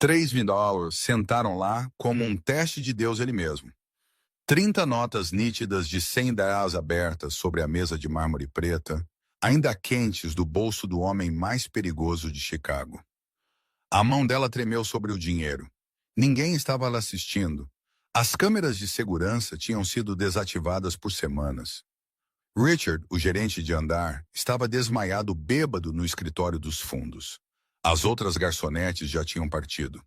$3.000 sentaram lá como um teste de Deus ele mesmo. 30 notas nítidas de $100 abertas sobre a mesa de mármore preta, ainda quentes do bolso do homem mais perigoso de Chicago. A mão dela tremeu sobre o dinheiro. Ninguém estava lá assistindo. As câmeras de segurança tinham sido desativadas por semanas. Richard, o gerente de andar, estava desmaiado bêbado no escritório dos fundos. As outras garçonetes já tinham partido.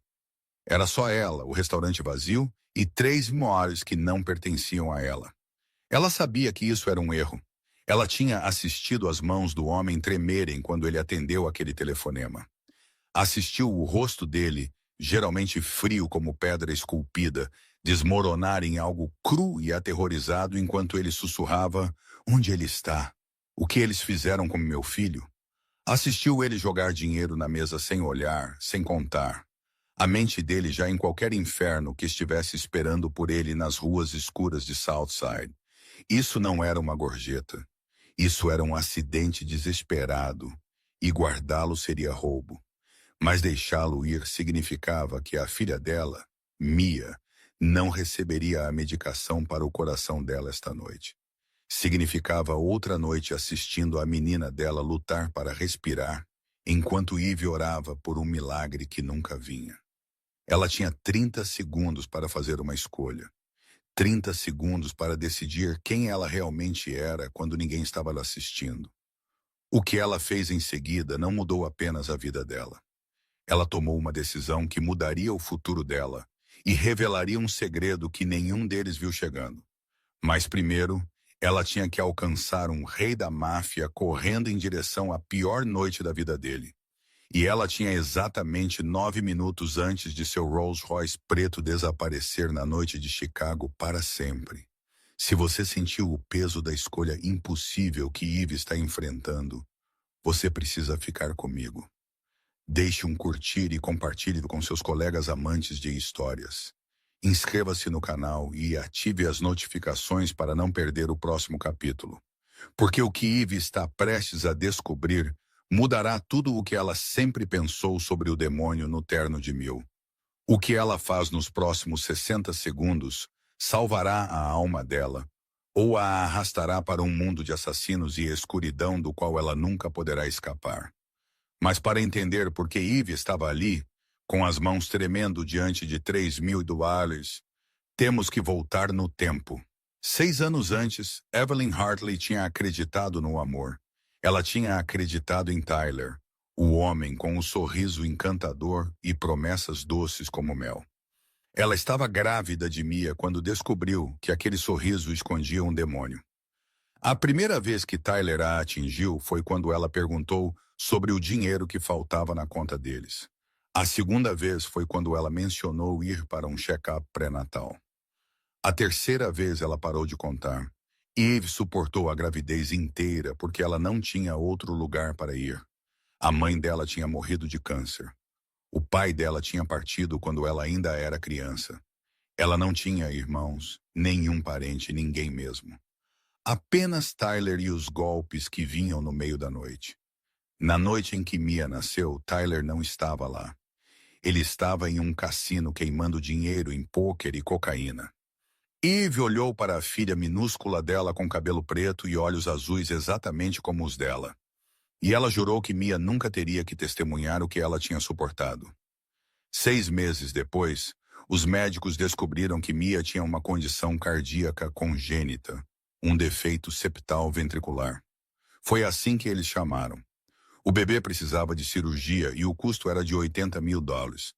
Era só ela, o restaurante vazio, e 3 moares que não pertenciam a ela. Ela sabia que isso era um erro. Ela tinha assistido as mãos do homem tremerem quando ele atendeu aquele telefonema. Assistiu o rosto dele, geralmente frio como pedra esculpida, desmoronar em algo cru e aterrorizado enquanto ele sussurrava: "Onde ele está? O que eles fizeram com meu filho?" Assistiu ele jogar dinheiro na mesa sem olhar, sem contar. A mente dele já em qualquer inferno que estivesse esperando por ele nas ruas escuras de Southside. Isso não era uma gorjeta. Isso era um acidente desesperado, e guardá-lo seria roubo. Mas deixá-lo ir significava que a filha dela, Mia, não receberia a medicação para o coração dela esta noite. Significava outra noite assistindo a menina dela lutar para respirar, enquanto Eve orava por um milagre que nunca vinha. Ela tinha 30 segundos para fazer uma escolha. 30 segundos para decidir quem ela realmente era quando ninguém estava lá assistindo. O que ela fez em seguida não mudou apenas a vida dela. Ela tomou uma decisão que mudaria o futuro dela e revelaria um segredo que nenhum deles viu chegando. Mas primeiro, ela tinha que alcançar um rei da máfia correndo em direção à pior noite da vida dele. E ela tinha exatamente 9 minutos antes de seu Rolls Royce preto desaparecer na noite de Chicago para sempre. Se você sentiu o peso da escolha impossível que Eve está enfrentando, você precisa ficar comigo. Deixe um curtir e compartilhe com seus colegas amantes de histórias. Inscreva-se no canal e ative as notificações para não perder o próximo capítulo. Porque o que Eve está prestes a descobrir mudará tudo o que ela sempre pensou sobre o demônio no terno de mil. O que ela faz nos próximos 60 segundos salvará a alma dela, ou a arrastará para um mundo de assassinos e escuridão do qual ela nunca poderá escapar. Mas para entender por que Eve estava ali, com as mãos tremendo diante de $3.000, temos que voltar no tempo. 6 anos antes, Evelyn Hartley tinha acreditado no amor. Ela tinha acreditado em Tyler, o homem com um sorriso encantador e promessas doces como mel. Ela estava grávida de Mia quando descobriu que aquele sorriso escondia um demônio. A primeira vez que Tyler a atingiu foi quando ela perguntou sobre o dinheiro que faltava na conta deles. A segunda vez foi quando ela mencionou ir para um check-up pré-natal. A terceira vez ela parou de contar. Eve suportou a gravidez inteira porque ela não tinha outro lugar para ir. A mãe dela tinha morrido de câncer. O pai dela tinha partido quando ela ainda era criança. Ela não tinha irmãos, nenhum parente, ninguém mesmo. Apenas Tyler e os golpes que vinham no meio da noite. Na noite em que Mia nasceu, Tyler não estava lá. Ele estava em um cassino queimando dinheiro em pôquer e cocaína. Eve olhou para a filha minúscula dela com cabelo preto e olhos azuis exatamente como os dela. E ela jurou que Mia nunca teria que testemunhar o que ela tinha suportado. 6 meses depois, os médicos descobriram que Mia tinha uma condição cardíaca congênita, um defeito septal ventricular. Foi assim que eles chamaram. O bebê precisava de cirurgia e o custo era de $80.000.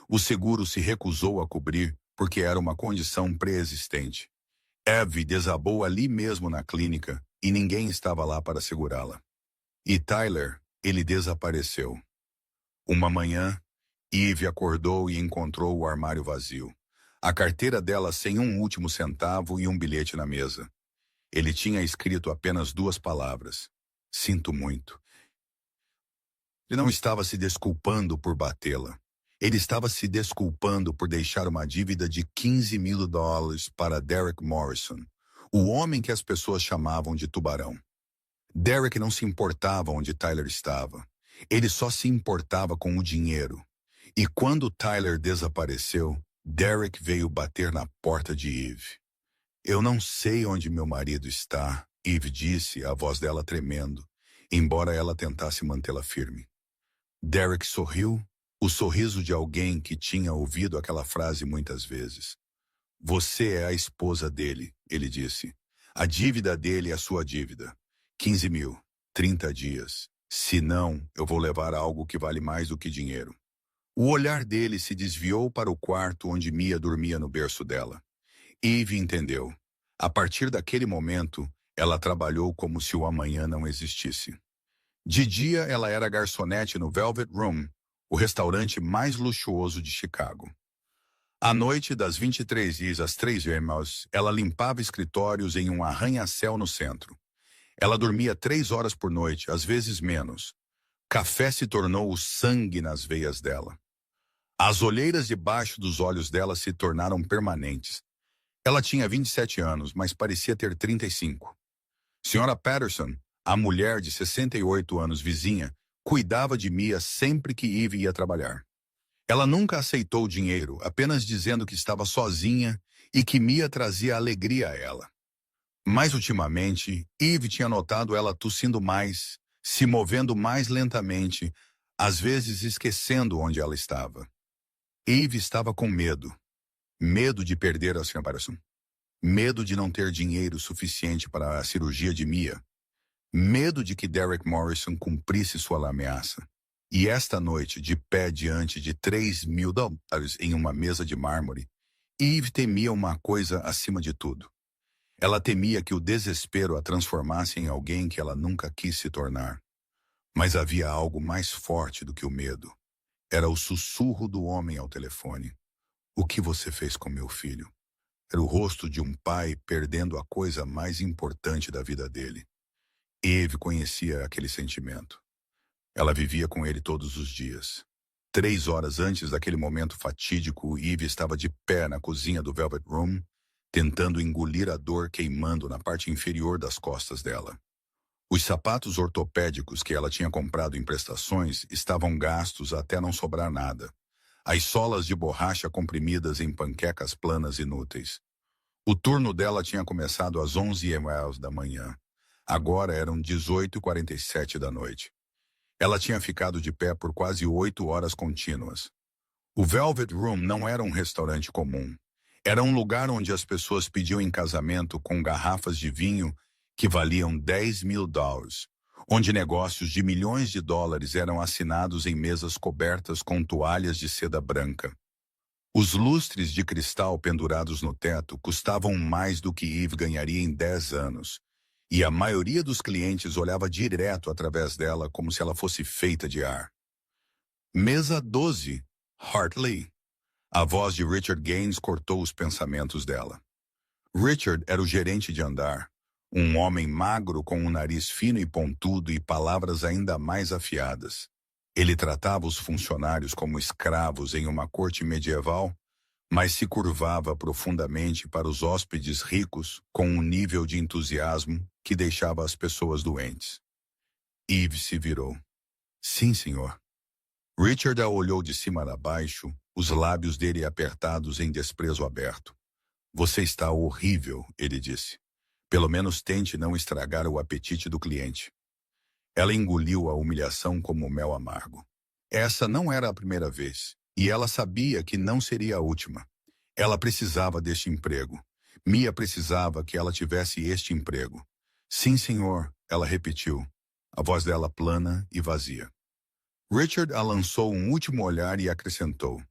O seguro se recusou a cobrir porque era uma condição pré-existente. Eve desabou ali mesmo na clínica e ninguém estava lá para segurá-la. E Tyler, ele desapareceu. Uma manhã, Eve acordou e encontrou o armário vazio. A carteira dela sem um último centavo e um bilhete na mesa. Ele tinha escrito apenas 2 palavras: "Sinto muito." Ele não estava se desculpando por batê-la. Ele estava se desculpando por deixar uma dívida de $15.000 para Derek Morrison, o homem que as pessoas chamavam de Tubarão. Derek não se importava onde Tyler estava. Ele só se importava com o dinheiro. E quando Tyler desapareceu, Derek veio bater na porta de Eve. Eu não sei onde meu marido está, Eve disse, a voz dela tremendo, embora ela tentasse mantê-la firme. Derek sorriu, o sorriso de alguém que tinha ouvido aquela frase muitas vezes. Você é a esposa dele, ele disse. A dívida dele é a sua dívida. 15 mil, 30 dias. Se não, eu vou levar algo que vale mais do que dinheiro. O olhar dele se desviou para o quarto onde Mia dormia no berço dela. Eve entendeu. A partir daquele momento, ela trabalhou como se o amanhã não existisse. De dia, ela era garçonete no Velvet Room, o restaurante mais luxuoso de Chicago. À noite, das 23 às 3 ela limpava escritórios em um arranha-céu no centro. Ela dormia 3 horas por noite, às vezes menos. Café se tornou o sangue nas veias dela. As olheiras debaixo dos olhos dela se tornaram permanentes. Ela tinha 27 anos, mas parecia ter 35. Senhora Patterson, a mulher de 68 anos vizinha, cuidava de Mia sempre que Eve ia trabalhar. Ela nunca aceitou dinheiro, apenas dizendo que estava sozinha e que Mia trazia alegria a ela. Mas ultimamente, Eve tinha notado ela tossindo mais, se movendo mais lentamente, às vezes esquecendo onde ela estava. Eve estava com medo. Medo de perder a Sra. Patterson. Medo de não ter dinheiro suficiente para a cirurgia de Mia. Medo de que Derek Morrison cumprisse sua ameaça. E esta noite, de pé diante de $3.000 em uma mesa de mármore, Eve temia uma coisa acima de tudo. Ela temia que o desespero a transformasse em alguém que ela nunca quis se tornar. Mas havia algo mais forte do que o medo. Era o sussurro do homem ao telefone. O que você fez com meu filho? Era o rosto de um pai perdendo a coisa mais importante da vida dele. Eve conhecia aquele sentimento. Ela vivia com ele todos os dias. 3 horas antes daquele momento fatídico, Eve estava de pé na cozinha do Velvet Room, tentando engolir a dor queimando na parte inferior das costas dela. Os sapatos ortopédicos que ela tinha comprado em prestações estavam gastos até não sobrar nada. As solas de borracha comprimidas em panquecas planas inúteis. O turno dela tinha começado às 11 da manhã. Agora eram 18h47 da noite. Ela tinha ficado de pé por quase 8 horas contínuas. O Velvet Room não era um restaurante comum. Era um lugar onde as pessoas pediam em casamento com garrafas de vinho que valiam $10.000, onde negócios de milhões de dólares eram assinados em mesas cobertas com toalhas de seda branca. Os lustres de cristal pendurados no teto custavam mais do que Eve ganharia em 10 anos, e a maioria dos clientes olhava direto através dela como se ela fosse feita de ar. Mesa 12, Hartley. A voz de Richard Gaines cortou os pensamentos dela. Richard era o gerente de andar, um homem magro com um nariz fino e pontudo e palavras ainda mais afiadas. Ele tratava os funcionários como escravos em uma corte medieval, mas se curvava profundamente para os hóspedes ricos com um nível de entusiasmo que deixava as pessoas doentes. Eve se virou. Sim, senhor. Richard a olhou de cima a baixo, os lábios dele apertados em desprezo aberto. Você está horrível, ele disse. Pelo menos tente não estragar o apetite do cliente. Ela engoliu a humilhação como mel amargo. Essa não era a primeira vez, e ela sabia que não seria a última. Ela precisava deste emprego. Mia precisava que ela tivesse este emprego. Sim, senhor, ela repetiu, a voz dela plana e vazia. Richard a lançou um último olhar e acrescentou.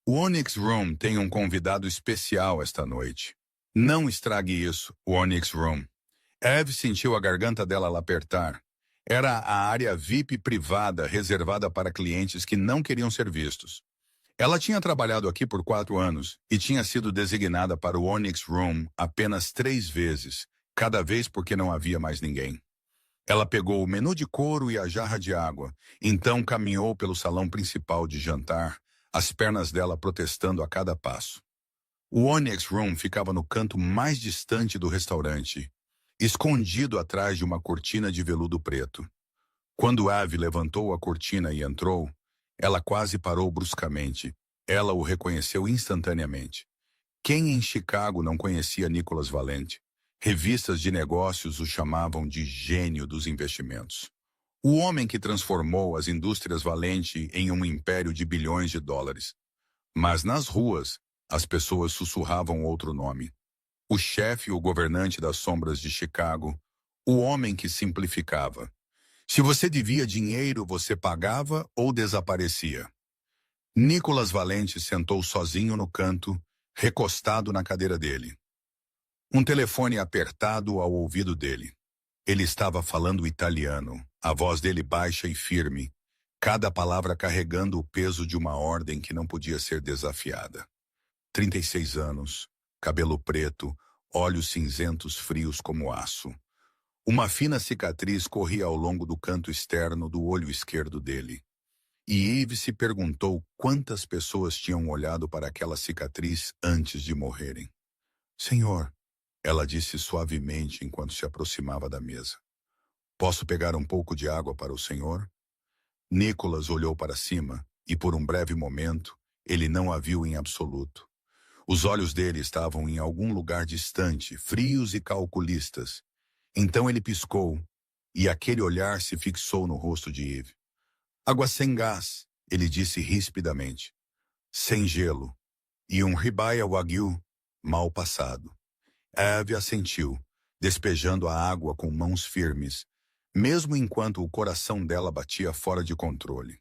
O Onyx Room tem um convidado especial esta noite. Não estrague isso, o Onyx Room. Eve sentiu a garganta dela apertar. Era a área VIP privada reservada para clientes que não queriam ser vistos. Ela tinha trabalhado aqui por 4 anos e tinha sido designada para o Onyx Room apenas 3 vezes, cada vez porque não havia mais ninguém. Ela pegou o menu de couro e a jarra de água, então caminhou pelo salão principal de jantar, as pernas dela protestando a cada passo. O Onyx Room ficava no canto mais distante do restaurante, escondido atrás de uma cortina de veludo preto. Quando Eve levantou a cortina e entrou, Ela quase parou bruscamente. Ela o reconheceu instantaneamente. Quem em Chicago não conhecia Nicholas Valente? Revistas de negócios o chamavam de gênio dos investimentos. O homem que transformou as indústrias Valente em um império de bilhões de dólares. Mas nas ruas, as pessoas sussurravam outro nome. O chefe ou governante das sombras de Chicago, o homem que simplificava. Se você devia dinheiro, você pagava ou desaparecia. Nicholas Valente sentou sozinho no canto, recostado na cadeira dele. Um telefone apertado ao ouvido dele. Ele estava falando italiano, a voz dele baixa e firme, cada palavra carregando o peso de uma ordem que não podia ser desafiada. 36 anos, cabelo preto, olhos cinzentos frios como aço. Uma fina cicatriz corria ao longo do canto externo do olho esquerdo dele. E Eve se perguntou quantas pessoas tinham olhado para aquela cicatriz antes de morrerem. Senhor, ela disse suavemente enquanto se aproximava da mesa. Posso pegar um pouco de água para o senhor? Nicholas olhou para cima e por um breve momento ele não a viu em absoluto. Os olhos dele estavam em algum lugar distante, frios e calculistas. Então ele piscou, e aquele olhar se fixou no rosto de Eve. Água sem gás, ele disse rispidamente. Sem gelo. E um ribeye wagyu mal passado. Eve assentiu, despejando a água com mãos firmes, mesmo enquanto o coração dela batia fora de controle.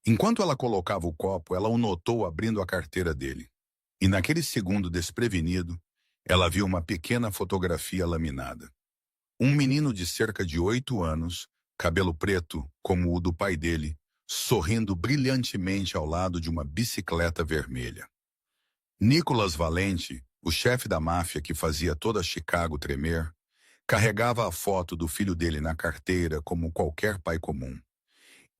Enquanto ela colocava o copo, ela o notou abrindo a carteira dele. E naquele segundo desprevenido, ela viu uma pequena fotografia laminada. Um menino de cerca de 8 anos, cabelo preto, como o do pai dele, sorrindo brilhantemente ao lado de uma bicicleta vermelha. Nicholas Valente, o chefe da máfia que fazia toda Chicago tremer, carregava a foto do filho dele na carteira como qualquer pai comum.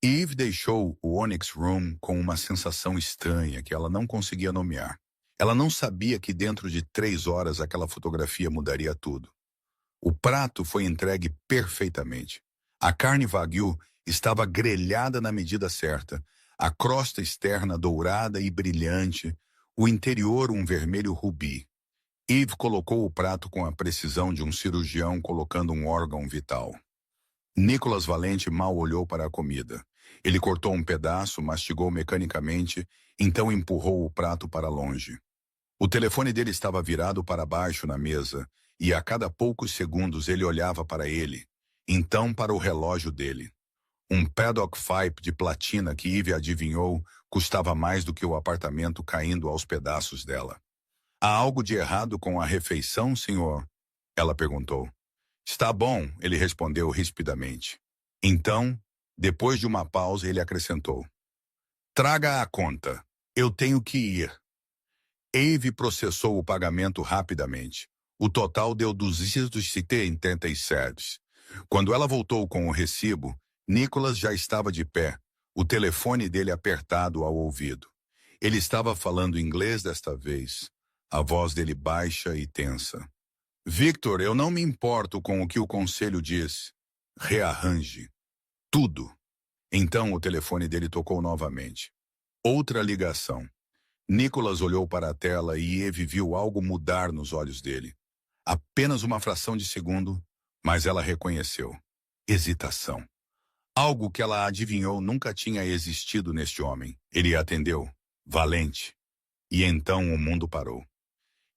Eve deixou o Onyx Room com uma sensação estranha que ela não conseguia nomear. Ela não sabia que dentro de 3 horas aquela fotografia mudaria tudo. O prato foi entregue perfeitamente. A carne wagyu estava grelhada na medida certa, a crosta externa dourada e brilhante, o interior um vermelho rubi. Eve colocou o prato com a precisão de um cirurgião colocando um órgão vital. Nicholas Valente mal olhou para a comida. Ele cortou um pedaço, mastigou mecanicamente, então empurrou o prato para longe. O telefone dele estava virado para baixo na mesa, e a cada poucos segundos ele olhava para ele, então para o relógio dele. Um Paddock Fipe de platina que Eve adivinhou custava mais do que o apartamento caindo aos pedaços dela. Há algo de errado com a refeição, senhor? Ela perguntou. Está bom, ele respondeu rispidamente. Então, depois de uma pausa, ele acrescentou. Traga a conta. Eu tenho que ir. Eve processou o pagamento rapidamente. O total deu 277. Quando ela voltou com o recibo, Nicholas já estava de pé, o telefone dele apertado ao ouvido. Ele estava falando inglês desta vez, a voz dele baixa e tensa. Victor, eu não me importo com o que o conselho diz. Rearranje. Tudo. Então o telefone dele tocou novamente. Outra ligação. Nicholas olhou para a tela e Eve viu algo mudar nos olhos dele. Apenas uma fração de segundo, mas ela reconheceu. Hesitação. Algo que ela adivinhou nunca tinha existido neste homem. Ele atendeu. Valente. E então o mundo parou.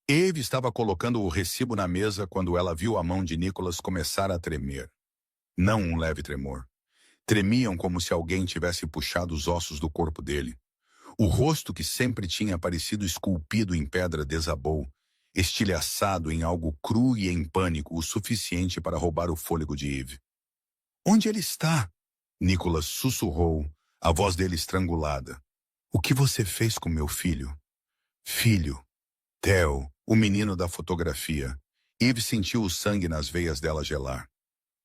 Eve estava colocando o recibo na mesa quando ela viu a mão de Nicholas começar a tremer. Não um leve tremor. Tremiam como se alguém tivesse puxado os ossos do corpo dele. O rosto que sempre tinha parecido esculpido em pedra desabou, estilhaçado em algo cru e em pânico o suficiente para roubar o fôlego de Eve. Onde ele está? Nicholas sussurrou, a voz dele estrangulada. O que você fez com meu filho? Filho. Theo, o menino da fotografia. Eve sentiu o sangue nas veias dela gelar.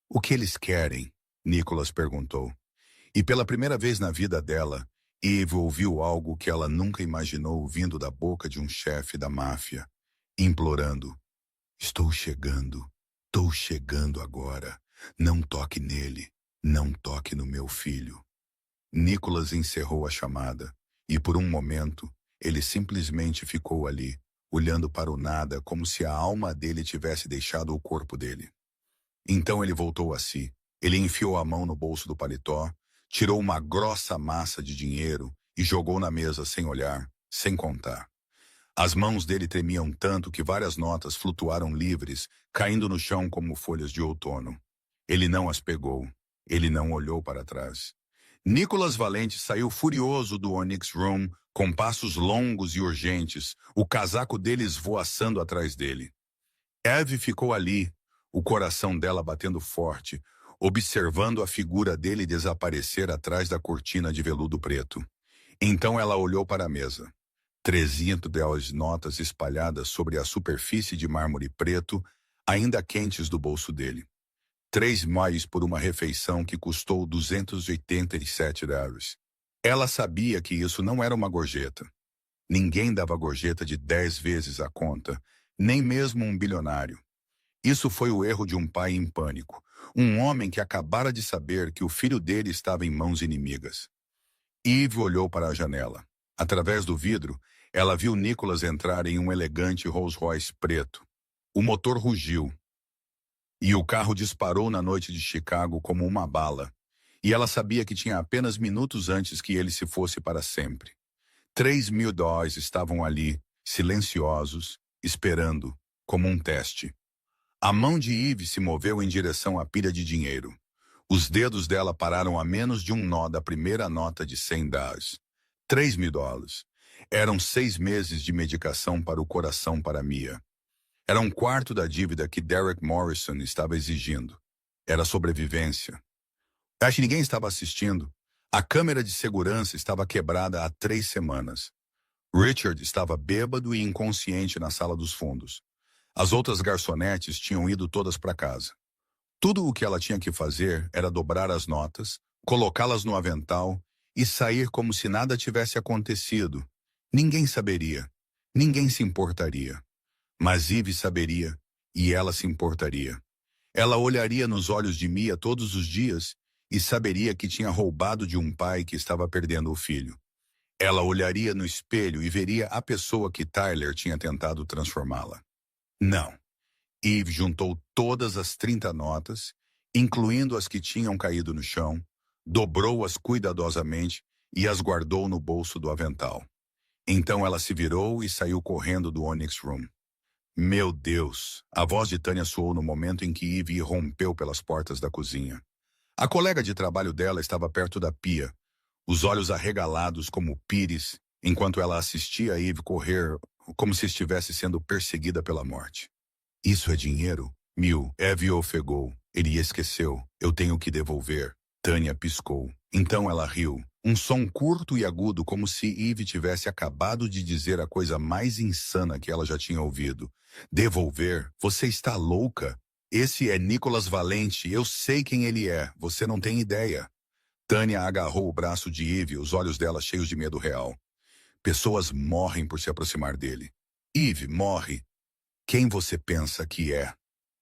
O que eles querem? Nicholas perguntou. E pela primeira vez na vida dela, Eve ouviu algo que ela nunca imaginou vindo da boca de um chefe da máfia, implorando. Estou chegando agora. Não toque nele, não toque no meu filho. Nicholas encerrou a chamada, e por um momento, ele simplesmente ficou ali, olhando para o nada como se a alma dele tivesse deixado o corpo dele. Então ele voltou a si. Ele enfiou a mão no bolso do paletó, tirou uma grossa massa de dinheiro e jogou na mesa sem olhar, sem contar. As mãos dele tremiam tanto que várias notas flutuaram livres, caindo no chão como folhas de outono. Ele não as pegou. Ele não olhou para trás. Nicholas Valente saiu furioso do Onyx Room, com passos longos e urgentes, o casaco dele esvoaçando atrás dele. Eve ficou ali, o coração dela batendo forte, observando a figura dele desaparecer atrás da cortina de veludo preto. Então ela olhou para a mesa. 300 notas espalhadas sobre a superfície de mármore preto, ainda quentes do bolso dele. 3 mais por uma refeição que custou $287. Ela sabia que isso não era uma gorjeta. Ninguém dava gorjeta de 10 vezes a conta, nem mesmo um bilionário. Isso foi o erro de um pai em pânico, um homem que acabara de saber que o filho dele estava em mãos inimigas. Eve olhou para a janela. Através do vidro, ela viu Nicholas entrar em um elegante Rolls-Royce preto. O motor rugiu, e o carro disparou na noite de Chicago como uma bala. E ela sabia que tinha apenas minutos antes que ele se fosse para sempre. $3.000 estavam ali, silenciosos, esperando, como um teste. A mão de Eve se moveu em direção à pilha de dinheiro. Os dedos dela pararam a menos de um nó da primeira nota de $100. $3.000. Eram 6 meses de medicação para o coração para Mia. Era um quarto da dívida que Derek Morrison estava exigindo. Era sobrevivência. Acho que ninguém estava assistindo. A câmera de segurança estava quebrada há 3 semanas. Richard estava bêbado e inconsciente na sala dos fundos. As outras garçonetes tinham ido todas para casa. Tudo o que ela tinha que fazer era dobrar as notas, colocá-las no avental e sair como se nada tivesse acontecido. Ninguém saberia. Ninguém se importaria. Mas Eve saberia, e ela se importaria. Ela olharia nos olhos de Mia todos os dias e saberia que tinha roubado de um pai que estava perdendo o filho. Ela olharia no espelho e veria a pessoa que Tyler tinha tentado transformá-la. Não. Eve juntou todas as 30 notas, incluindo as que tinham caído no chão, dobrou-as cuidadosamente e as guardou no bolso do avental. Então ela se virou e saiu correndo do Onyx Room. Meu Deus! A voz de Tânia soou no momento em que Eve irrompeu pelas portas da cozinha. A colega de trabalho dela estava perto da pia, os olhos arregalados como pires, enquanto ela assistia a Eve correr como se estivesse sendo perseguida pela morte. Isso é dinheiro? Eve ofegou. Ele esqueceu. Eu tenho que devolver. Tânia piscou. Então ela riu. Um som curto e agudo como se Eve tivesse acabado de dizer a coisa mais insana que ela já tinha ouvido. Devolver? Você está louca? Esse é Nicholas Valente. Eu sei quem ele é. Você não tem ideia. Tânia agarrou o braço de Eve, os olhos dela cheios de medo real. Pessoas morrem por se aproximar dele. Eve morre. Quem você pensa que é?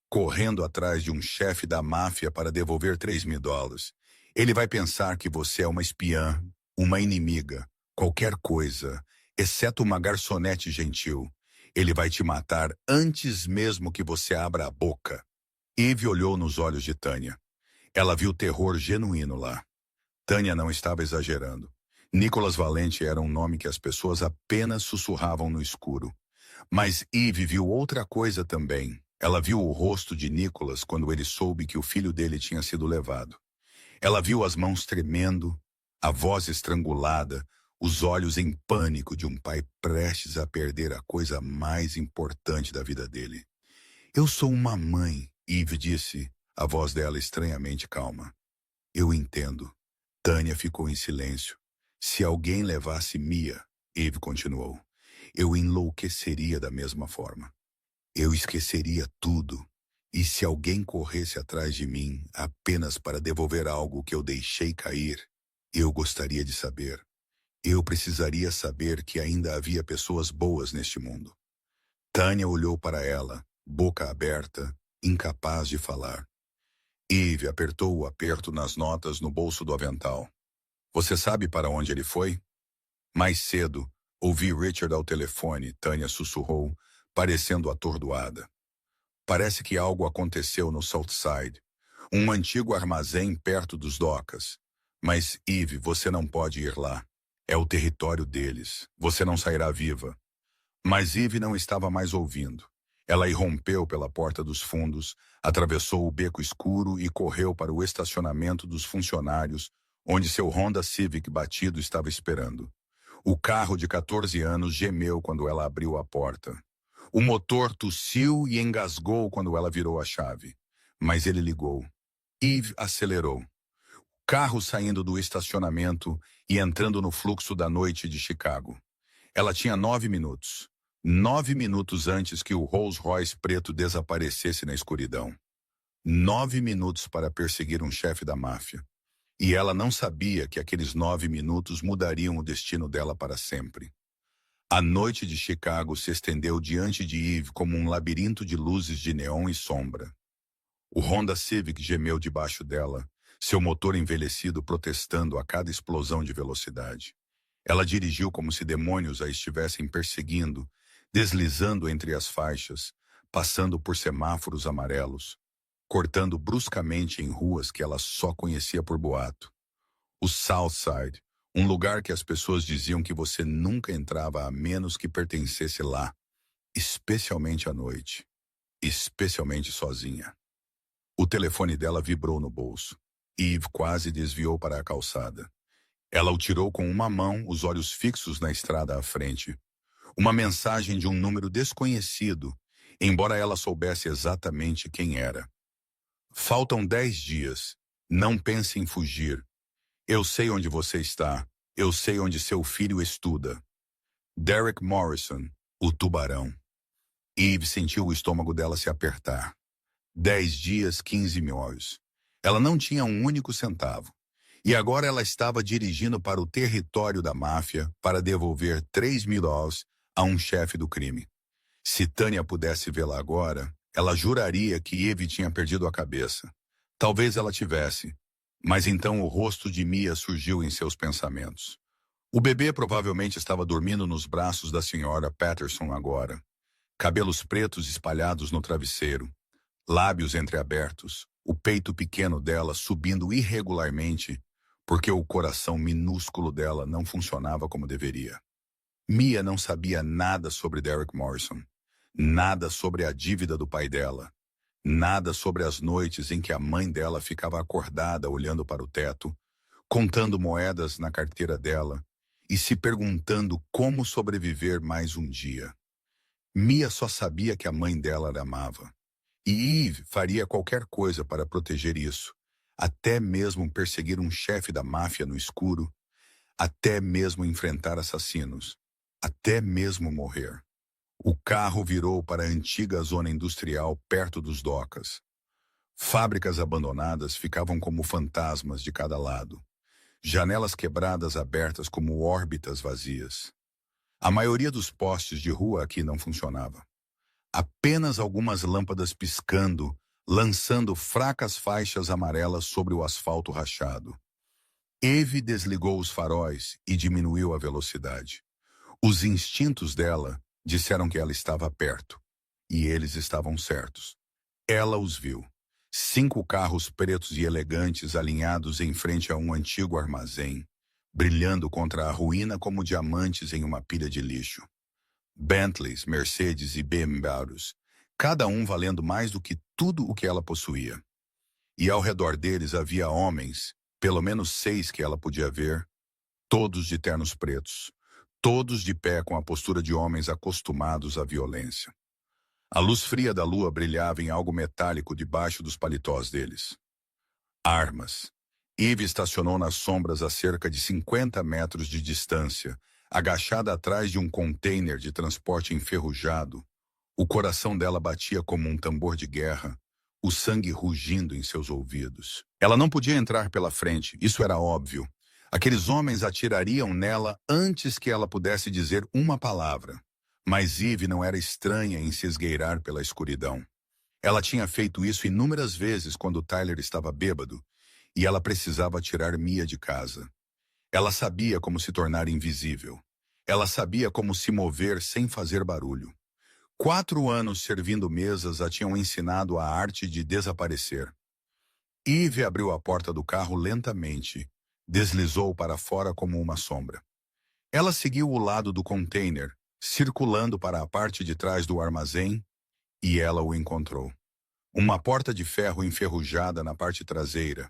Correndo atrás de um chefe da máfia para devolver $3.000. Ele vai pensar que você é uma espiã, uma inimiga, qualquer coisa, exceto uma garçonete gentil. Ele vai te matar antes mesmo que você abra a boca. Eve olhou nos olhos de Tânia. Ela viu terror genuíno lá. Tânia não estava exagerando. Nicholas Valente era um nome que as pessoas apenas sussurravam no escuro. Mas Eve viu outra coisa também. Ela viu o rosto de Nicholas quando ele soube que o filho dele tinha sido levado. Ela viu as mãos tremendo, a voz estrangulada, os olhos em pânico de um pai prestes a perder a coisa mais importante da vida dele. Eu sou uma mãe, Eve disse, a voz dela estranhamente calma. Eu entendo. Tânia ficou em silêncio. Se alguém levasse Mia, Eve continuou, eu enlouqueceria da mesma forma. Eu esqueceria tudo. E se alguém corresse atrás de mim apenas para devolver algo que eu deixei cair, eu gostaria de saber. Eu precisaria saber que ainda havia pessoas boas neste mundo. Tânia olhou para ela, boca aberta, incapaz de falar. Eve apertou o aperto nas notas no bolso do avental. Você sabe para onde ele foi? Mais cedo, ouvi Richard ao telefone, Tânia sussurrou, parecendo atordoada. Parece que algo aconteceu no Southside. Um antigo armazém perto dos docas. Mas, Eve, você não pode ir lá. É o território deles. Você não sairá viva. Mas Eve não estava mais ouvindo. Ela irrompeu pela porta dos fundos, atravessou o beco escuro e correu para o estacionamento dos funcionários, onde seu Honda Civic batido estava esperando. O carro de 14 anos gemeu quando ela abriu a porta. O motor tossiu e engasgou quando ela virou a chave. Mas ele ligou. Eve acelerou. O carro saindo do estacionamento e entrando no fluxo da noite de Chicago. Ela tinha 9 minutos. 9 minutos antes que o Rolls-Royce preto desaparecesse na escuridão. 9 minutos para perseguir um chefe da máfia. E ela não sabia que aqueles 9 minutos mudariam o destino dela para sempre. A noite de Chicago se estendeu diante de Eve como um labirinto de luzes de neon e sombra. O Honda Civic gemeu debaixo dela, seu motor envelhecido protestando a cada explosão de velocidade. Ela dirigiu como se demônios a estivessem perseguindo, deslizando entre as faixas, passando por semáforos amarelos, cortando bruscamente em ruas que ela só conhecia por boato. O Southside, um lugar que as pessoas diziam que você nunca entrava a menos que pertencesse lá, especialmente à noite, especialmente sozinha. O telefone dela vibrou no bolso. Eve quase desviou para a calçada. Ela o tirou com uma mão, os olhos fixos na estrada à frente. Uma mensagem de um número desconhecido, embora ela soubesse exatamente quem era. Faltam 10 dias. Não pense em fugir. Eu sei onde você está. Eu sei onde seu filho estuda. Derek Morrison, o tubarão. Eve sentiu o estômago dela se apertar. 10 dias, 15 mil. Ela não tinha um único centavo. E agora ela estava dirigindo para o território da máfia para devolver 3 mil dólares a um chefe do crime. Se Tânia pudesse vê-la agora, ela juraria que Eve tinha perdido a cabeça. Talvez ela tivesse, mas então o rosto de Mia surgiu em seus pensamentos. O bebê provavelmente estava dormindo nos braços da senhora Patterson agora. Cabelos pretos espalhados no travesseiro, lábios entreabertos, o peito pequeno dela subindo irregularmente, porque o coração minúsculo dela não funcionava como deveria. Mia não sabia nada sobre Derek Morrison, nada sobre a dívida do pai dela, nada sobre as noites em que a mãe dela ficava acordada olhando para o teto, contando moedas na carteira dela e se perguntando como sobreviver mais um dia. Mia só sabia que a mãe dela a amava. E Eve faria qualquer coisa para proteger isso, até mesmo perseguir um chefe da máfia no escuro, até mesmo enfrentar assassinos, até mesmo morrer. O carro virou para a antiga zona industrial perto dos docas. Fábricas abandonadas ficavam como fantasmas de cada lado. Janelas quebradas abertas como órbitas vazias. A maioria dos postes de rua aqui não funcionava. Apenas algumas lâmpadas piscando, lançando fracas faixas amarelas sobre o asfalto rachado. Eve desligou os faróis e diminuiu a velocidade. Os instintos dela disseram que ela estava perto. E eles estavam certos. Ela os viu. 5 carros pretos e elegantes alinhados em frente a um antigo armazém, brilhando contra a ruína como diamantes em uma pilha de lixo. Bentleys, Mercedes e BMWs, cada um valendo mais do que tudo o que ela possuía. E ao redor deles havia homens, pelo menos 6 que ela podia ver, todos de ternos pretos, todos de pé com a postura de homens acostumados à violência. A luz fria da lua brilhava em algo metálico debaixo dos paletós deles. Armas. Eve estacionou nas sombras a cerca de 50 metros de distância, agachada atrás de um container de transporte enferrujado. O coração dela batia como um tambor de guerra, o sangue rugindo em seus ouvidos. Ela não podia entrar pela frente, isso era óbvio. Aqueles homens atirariam nela antes que ela pudesse dizer uma palavra. Mas Eve não era estranha em se esgueirar pela escuridão. Ela tinha feito isso inúmeras vezes quando Tyler estava bêbado, e ela precisava tirar Mia de casa. Ela sabia como se tornar invisível. Ela sabia como se mover sem fazer barulho. 4 anos servindo mesas a tinham ensinado a arte de desaparecer. Eve abriu a porta do carro lentamente, deslizou para fora como uma sombra. Ela seguiu o lado do container, circulando para a parte de trás do armazém, e ela o encontrou. Uma porta de ferro enferrujada na parte traseira,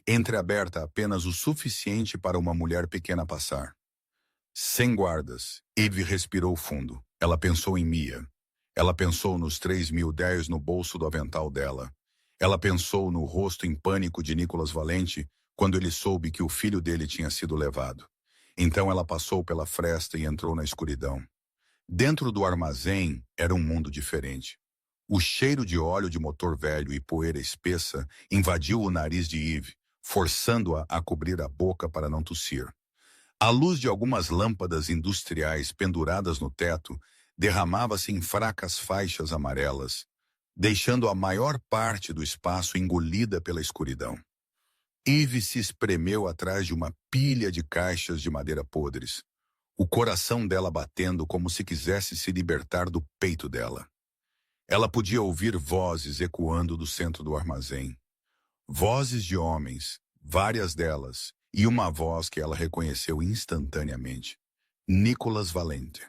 entreaberta apenas o suficiente para uma mulher pequena passar. Sem guardas, Eve respirou fundo. Ela pensou em Mia. Ela pensou nos 3.010 no bolso do avental dela. Ela pensou no rosto em pânico de Nicolas Valente quando ele soube que o filho dele tinha sido levado. Então ela passou pela fresta e entrou na escuridão. Dentro do armazém era um mundo diferente. O cheiro de óleo de motor velho e poeira espessa invadiu o nariz de Eve, forçando-a a cobrir a boca para não tossir. A luz de algumas lâmpadas industriais penduradas no teto derramava-se em fracas faixas amarelas, deixando a maior parte do espaço engolida pela escuridão. Eve se espremeu atrás de uma pilha de caixas de madeira podres, o coração dela batendo como se quisesse se libertar do peito dela. Ela podia ouvir vozes ecoando do centro do armazém. Vozes de homens, várias delas, e uma voz que ela reconheceu instantaneamente. Nicolas Valente.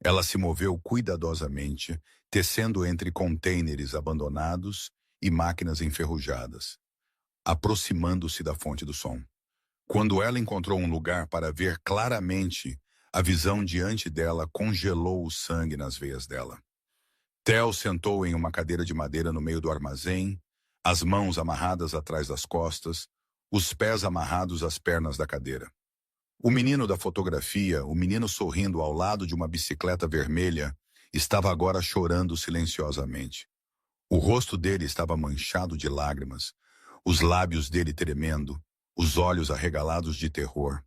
Ela se moveu cuidadosamente, tecendo entre contêineres abandonados e máquinas enferrujadas, aproximando-se da fonte do som. Quando ela encontrou um lugar para ver claramente, a visão diante dela congelou o sangue nas veias dela. Theo sentou em uma cadeira de madeira no meio do armazém, as mãos amarradas atrás das costas, os pés amarrados às pernas da cadeira. O menino da fotografia, o menino sorrindo ao lado de uma bicicleta vermelha, estava agora chorando silenciosamente. O rosto dele estava manchado de lágrimas, os lábios dele tremendo, os olhos arregalados de terror.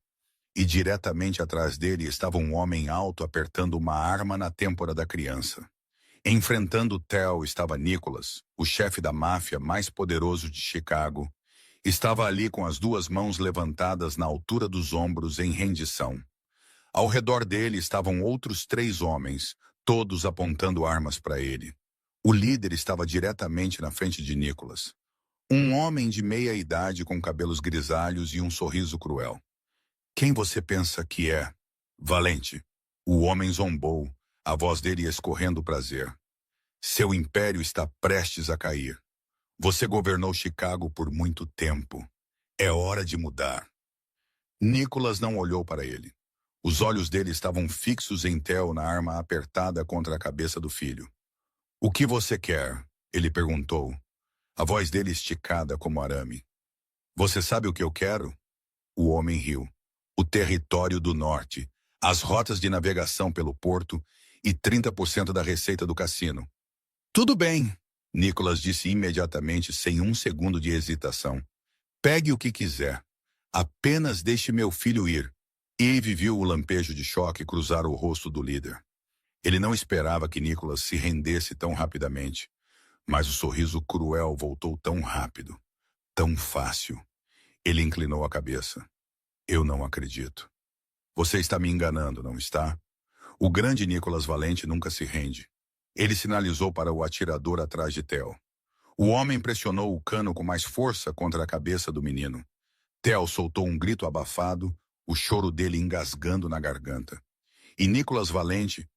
E diretamente atrás dele estava um homem alto apertando uma arma na têmpora da criança. Enfrentando Theo estava Nicholas, o chefe da máfia mais poderoso de Chicago. Estava ali com as duas mãos levantadas na altura dos ombros em rendição. Ao redor dele estavam outros 3 homens, todos apontando armas para ele. O líder estava diretamente na frente de Nicholas. Um homem de meia idade com cabelos grisalhos e um sorriso cruel. Quem você pensa que é? Valente. O homem zombou, a voz dele escorrendo prazer. Seu império está prestes a cair. Você governou Chicago por muito tempo. É hora de mudar. Nicholas não olhou para ele. Os olhos dele estavam fixos em Theo na arma apertada contra a cabeça do filho. O que você quer? Ele perguntou, a voz dele esticada como arame. Você sabe o que eu quero? O homem riu. O território do norte, as rotas de navegação pelo porto e 30% da receita do cassino. Tudo bem, Nicholas disse imediatamente, sem um segundo de hesitação. Pegue o que quiser. Apenas deixe meu filho ir. Eve viu o lampejo de choque cruzar o rosto do líder. Ele não esperava que Nicholas se rendesse tão rapidamente, mas o sorriso cruel voltou tão rápido, tão fácil. Ele inclinou a cabeça. Eu não acredito. Você está me enganando, não está? O grande Nicolas Valente nunca se rende. Ele sinalizou para o atirador atrás de Theo. O homem pressionou o cano com mais força contra a cabeça do menino. Theo soltou um grito abafado, o choro dele engasgando na garganta. E Nicolas Valente,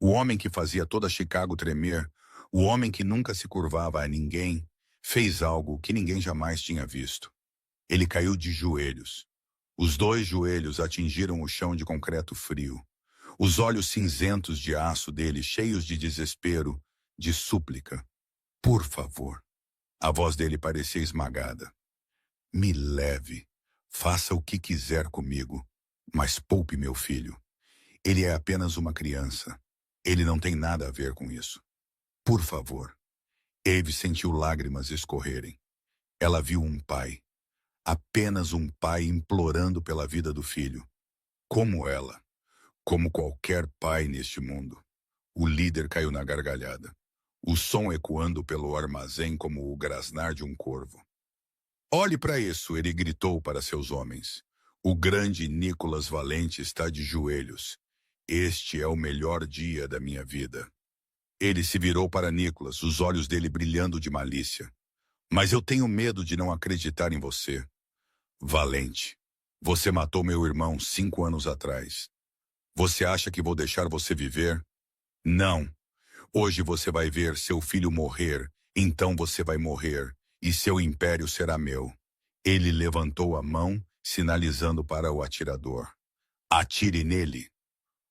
o homem que fazia toda Chicago tremer, o homem que nunca se curvava a ninguém, fez algo que ninguém jamais tinha visto. Ele caiu de joelhos. Os 2 joelhos atingiram o chão de concreto frio. Os olhos cinzentos de aço dele, cheios de desespero, de súplica. Por favor. A voz dele parecia esmagada. Me leve. Faça o que quiser comigo, mas poupe meu filho. Ele é apenas uma criança. Ele não tem nada a ver com isso. Por favor. Eve sentiu lágrimas escorrerem. Ela viu um pai. Apenas um pai implorando pela vida do filho. Como ela. Como qualquer pai neste mundo. O líder caiu na gargalhada. O som ecoando pelo armazém como o grasnar de um corvo. Olhe para isso, ele gritou para seus homens. O grande Nicolas Valente está de joelhos. Este é o melhor dia da minha vida. Ele se virou para Nicolas, os olhos dele brilhando de malícia. Mas eu tenho medo de não acreditar em você. Valente, você matou meu irmão 5 anos atrás. Você acha que vou deixar você viver? Não. Hoje você vai ver seu filho morrer, então você vai morrer, e seu império será meu. Ele levantou a mão, sinalizando para o atirador. Atire nele.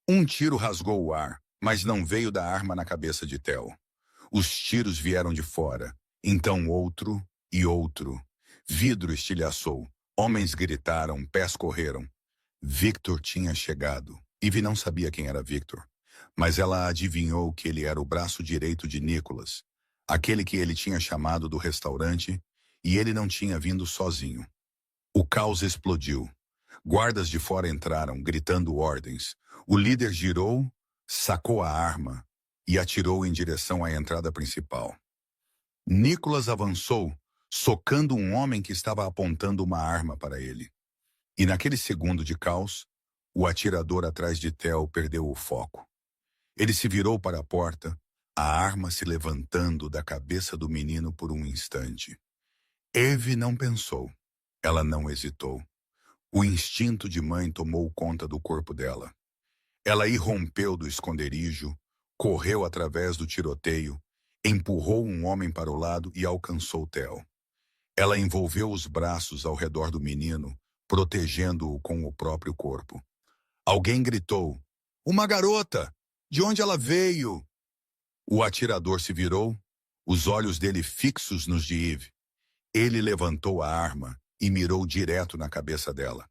Um tiro rasgou o ar, mas não veio da arma na cabeça de Theo. Os tiros vieram de fora, então outro e outro. Vidro estilhaçou, homens gritaram, pés correram. Victor tinha chegado. Ivy não sabia quem era Victor, mas ela adivinhou que ele era o braço direito de Nicholas, aquele que ele tinha chamado do restaurante, e ele não tinha vindo sozinho. O caos explodiu. Guardas de fora entraram, gritando ordens. O líder girou, sacou a arma e atirou em direção à entrada principal. Nicholas avançou, socando um homem que estava apontando uma arma para ele. E naquele segundo de caos, o atirador atrás de Theo perdeu o foco. Ele se virou para a porta, a arma se levantando da cabeça do menino por um instante. Eve não pensou. Ela não hesitou. O instinto de mãe tomou conta do corpo dela. Ela irrompeu do esconderijo, correu através do tiroteio, empurrou um homem para o lado e alcançou Theo. Ela envolveu os braços ao redor do menino, protegendo-o com o próprio corpo. Alguém gritou, "Uma garota! De onde ela veio?" O atirador se virou, os olhos dele fixos nos de Eve. Ele levantou a arma e mirou direto na cabeça dela.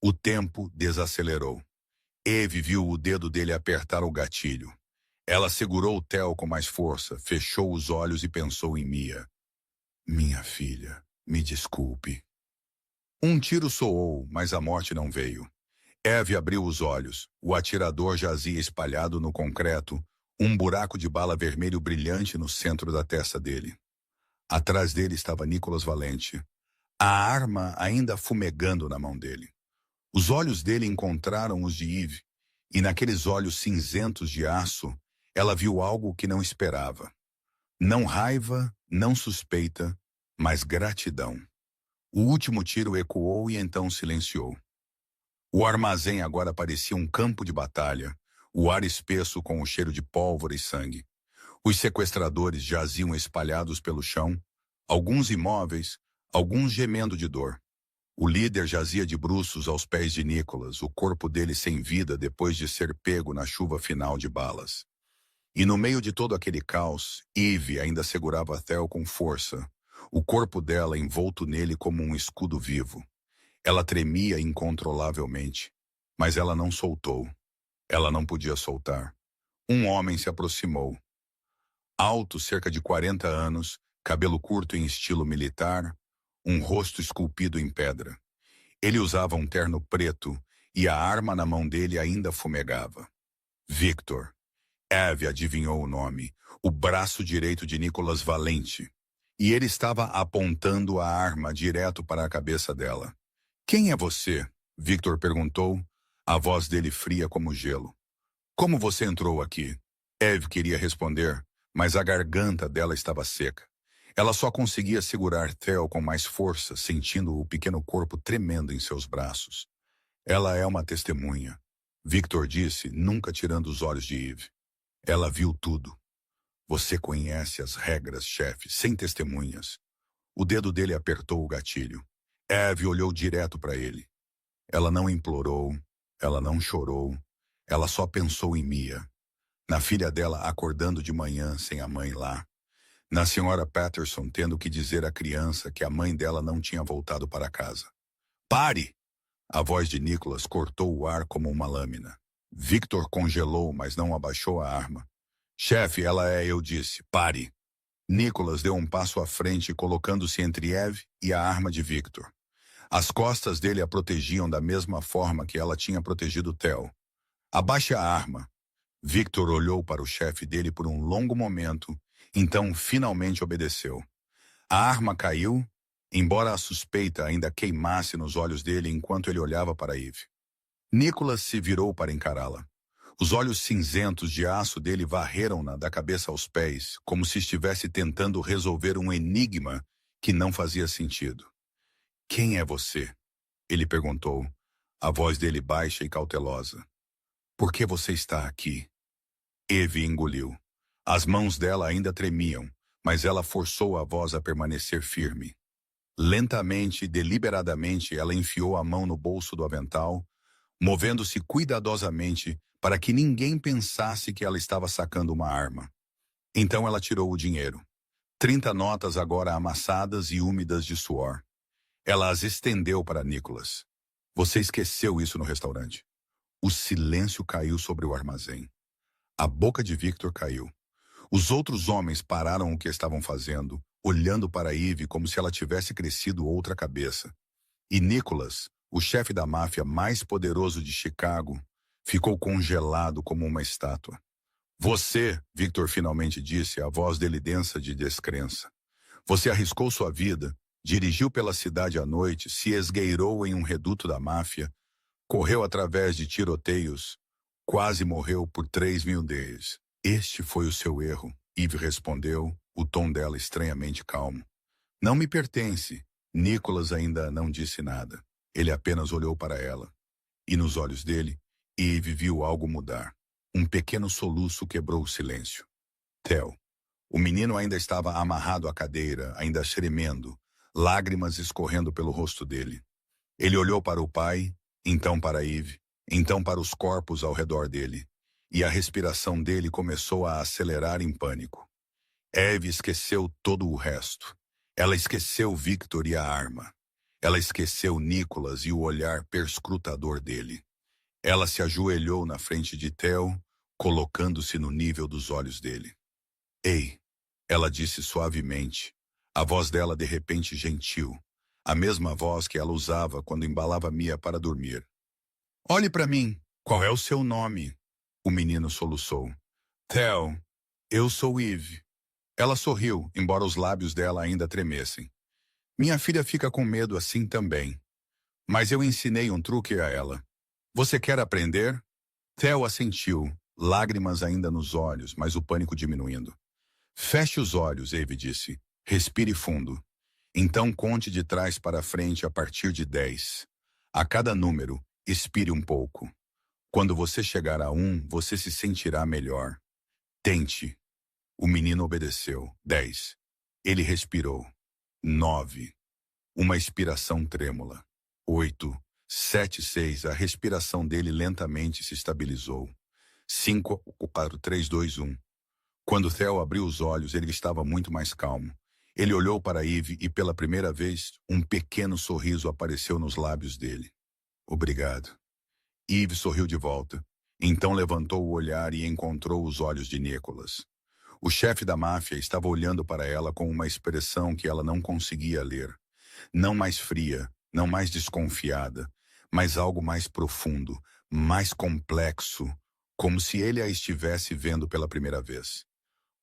O tempo desacelerou. Eve viu o dedo dele apertar o gatilho. Ela segurou o Theo com mais força, fechou os olhos e pensou em Mia. Minha filha, me desculpe. Um tiro soou, mas a morte não veio. Eve abriu os olhos. O atirador jazia espalhado no concreto, um buraco de bala vermelho brilhante no centro da testa dele. Atrás dele estava Nicolas Valente, a arma ainda fumegando na mão dele. Os olhos dele encontraram os de Eve, e naqueles olhos cinzentos de aço, ela viu algo que não esperava. Não raiva, não suspeita, mas gratidão. O último tiro ecoou e então silenciou. O armazém agora parecia um campo de batalha, o ar espesso com o cheiro de pólvora e sangue. Os sequestradores jaziam espalhados pelo chão, alguns imóveis, alguns gemendo de dor. O líder jazia de bruços aos pés de Nicholas, o corpo dele sem vida depois de ser pego na chuva final de balas. E no meio de todo aquele caos, Eve ainda segurava Theo com força, o corpo dela envolto nele como um escudo vivo. Ela tremia incontrolavelmente, mas ela não soltou. Ela não podia soltar. Um homem se aproximou. Alto, cerca de 40 anos, cabelo curto em estilo militar, um rosto esculpido em pedra. Ele usava um terno preto e a arma na mão dele ainda fumegava. Victor. Eve adivinhou o nome, o braço direito de Nicolas Valente. E ele estava apontando a arma direto para a cabeça dela. Quem é você? Victor perguntou, a voz dele fria como gelo. Como você entrou aqui? Eve queria responder, mas a garganta dela estava seca. Ela só conseguia segurar Theo com mais força, sentindo o pequeno corpo tremendo em seus braços. Ela é uma testemunha, Victor disse, nunca tirando os olhos de Eve. Ela viu tudo. Você conhece as regras, chefe, sem testemunhas. O dedo dele apertou o gatilho. Eve olhou direto para ele. Ela não implorou, ela não chorou, ela só pensou em Mia. Na filha dela acordando de manhã sem a mãe lá. Na senhora Patterson tendo que dizer à criança que a mãe dela não tinha voltado para casa. Pare! A voz de Nicholas cortou o ar como uma lâmina. Victor congelou, mas não abaixou a arma. Chefe, ela é, eu disse. Pare! Nicholas deu um passo à frente, colocando-se entre Eve e a arma de Victor. As costas dele a protegiam da mesma forma que ela tinha protegido Theo. Abaixe a arma. Victor olhou para o chefe dele por um longo momento, então finalmente obedeceu. A arma caiu embora a suspeita ainda queimasse nos olhos dele enquanto ele olhava para Eve. Nicholas se virou para encará-la. Os olhos cinzentos de aço dele varreram-na da cabeça aos pés, como se estivesse tentando resolver um enigma que não fazia sentido. "Quem é você?" ele perguntou, a voz dele baixa e cautelosa. "Por que você está aqui?" Eve engoliu. As mãos dela ainda tremiam, mas ela forçou a voz a permanecer firme. Lentamente e deliberadamente, ela enfiou a mão no bolso do avental, movendo-se cuidadosamente para que ninguém pensasse que ela estava sacando uma arma. Então ela tirou o dinheiro. 30 notas agora amassadas e úmidas de suor. Ela as estendeu para Nicholas. "Você esqueceu isso no restaurante." O silêncio caiu sobre o armazém. A boca de Victor caiu. Os outros homens pararam o que estavam fazendo, olhando para Eve como se ela tivesse crescido outra cabeça. E Nicholas, o chefe da máfia mais poderoso de Chicago, ficou congelado como uma estátua. "Você", Victor finalmente disse, a voz dele densa de descrença. "Você arriscou sua vida, dirigiu pela cidade à noite, se esgueirou em um reduto da máfia, correu através de tiroteios, quase morreu por 3.000 deles. Este foi o seu erro", Eve respondeu, o tom dela estranhamente calmo. "Não me pertence." Nicholas ainda não disse nada. Ele apenas olhou para ela. E nos olhos dele, Eve viu algo mudar. Um pequeno soluço quebrou o silêncio. Theo. O menino ainda estava amarrado à cadeira, ainda tremendo, lágrimas escorrendo pelo rosto dele. Ele olhou para o pai, então para Eve, então para os corpos ao redor dele, e a respiração dele começou a acelerar em pânico. Eve esqueceu todo o resto. Ela esqueceu Victor e a arma. Ela esqueceu Nicholas e o olhar perscrutador dele. Ela se ajoelhou na frente de Theo, colocando-se no nível dos olhos dele. "Ei", ela disse suavemente, a voz dela de repente gentil, a mesma voz que ela usava quando embalava Mia para dormir. "Olhe para mim. Qual é o seu nome?" O menino soluçou. "Theo, eu sou Eve." Ela sorriu, embora os lábios dela ainda tremessem. "Minha filha fica com medo assim também. Mas eu ensinei um truque a ela. Você quer aprender?" Theo assentiu, lágrimas ainda nos olhos, mas o pânico diminuindo. "Feche os olhos", Eve disse. "Respire fundo. Então conte de trás para frente a partir de 10. A cada número, expire um pouco. Quando você chegar a 1, você se sentirá melhor. Tente." O menino obedeceu. 10. Ele respirou. 9. Uma expiração trêmula. 8. 7, 6. A respiração dele lentamente se estabilizou. 5, 4, 3, 2, 1. Quando Theo abriu os olhos, ele estava muito mais calmo. Ele olhou para Eve e, pela primeira vez, um pequeno sorriso apareceu nos lábios dele. "Obrigado." Eve sorriu de volta. Então levantou o olhar e encontrou os olhos de Nicholas. O chefe da máfia estava olhando para ela com uma expressão que ela não conseguia ler. Não mais fria, não mais desconfiada, mas algo mais profundo, mais complexo, como se ele a estivesse vendo pela primeira vez.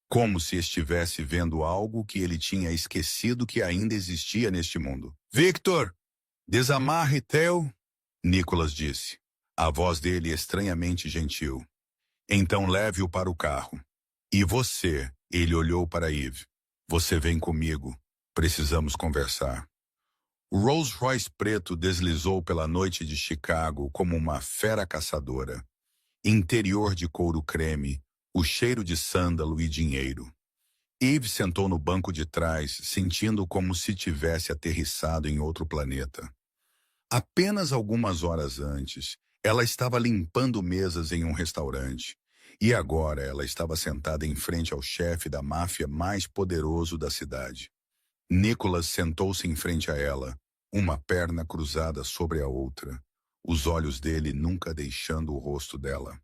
Como se estivesse vendo algo que ele tinha esquecido que ainda existia neste mundo. "Victor, desamarre Theo", Nicholas disse, a voz dele estranhamente gentil. "Então leve-o para o carro. E você", ele olhou para Eve. "Você vem comigo. Precisamos conversar." O Rolls Royce preto deslizou pela noite de Chicago como uma fera caçadora. Interior de couro creme, o cheiro de sândalo e dinheiro. Eve sentou no banco de trás, sentindo como se tivesse aterrissado em outro planeta. Apenas algumas horas antes, ela estava limpando mesas em um restaurante. E agora ela estava sentada em frente ao chefe da máfia mais poderoso da cidade. Nicholas sentou-se em frente a ela, uma perna cruzada sobre a outra, os olhos dele nunca deixando o rosto dela.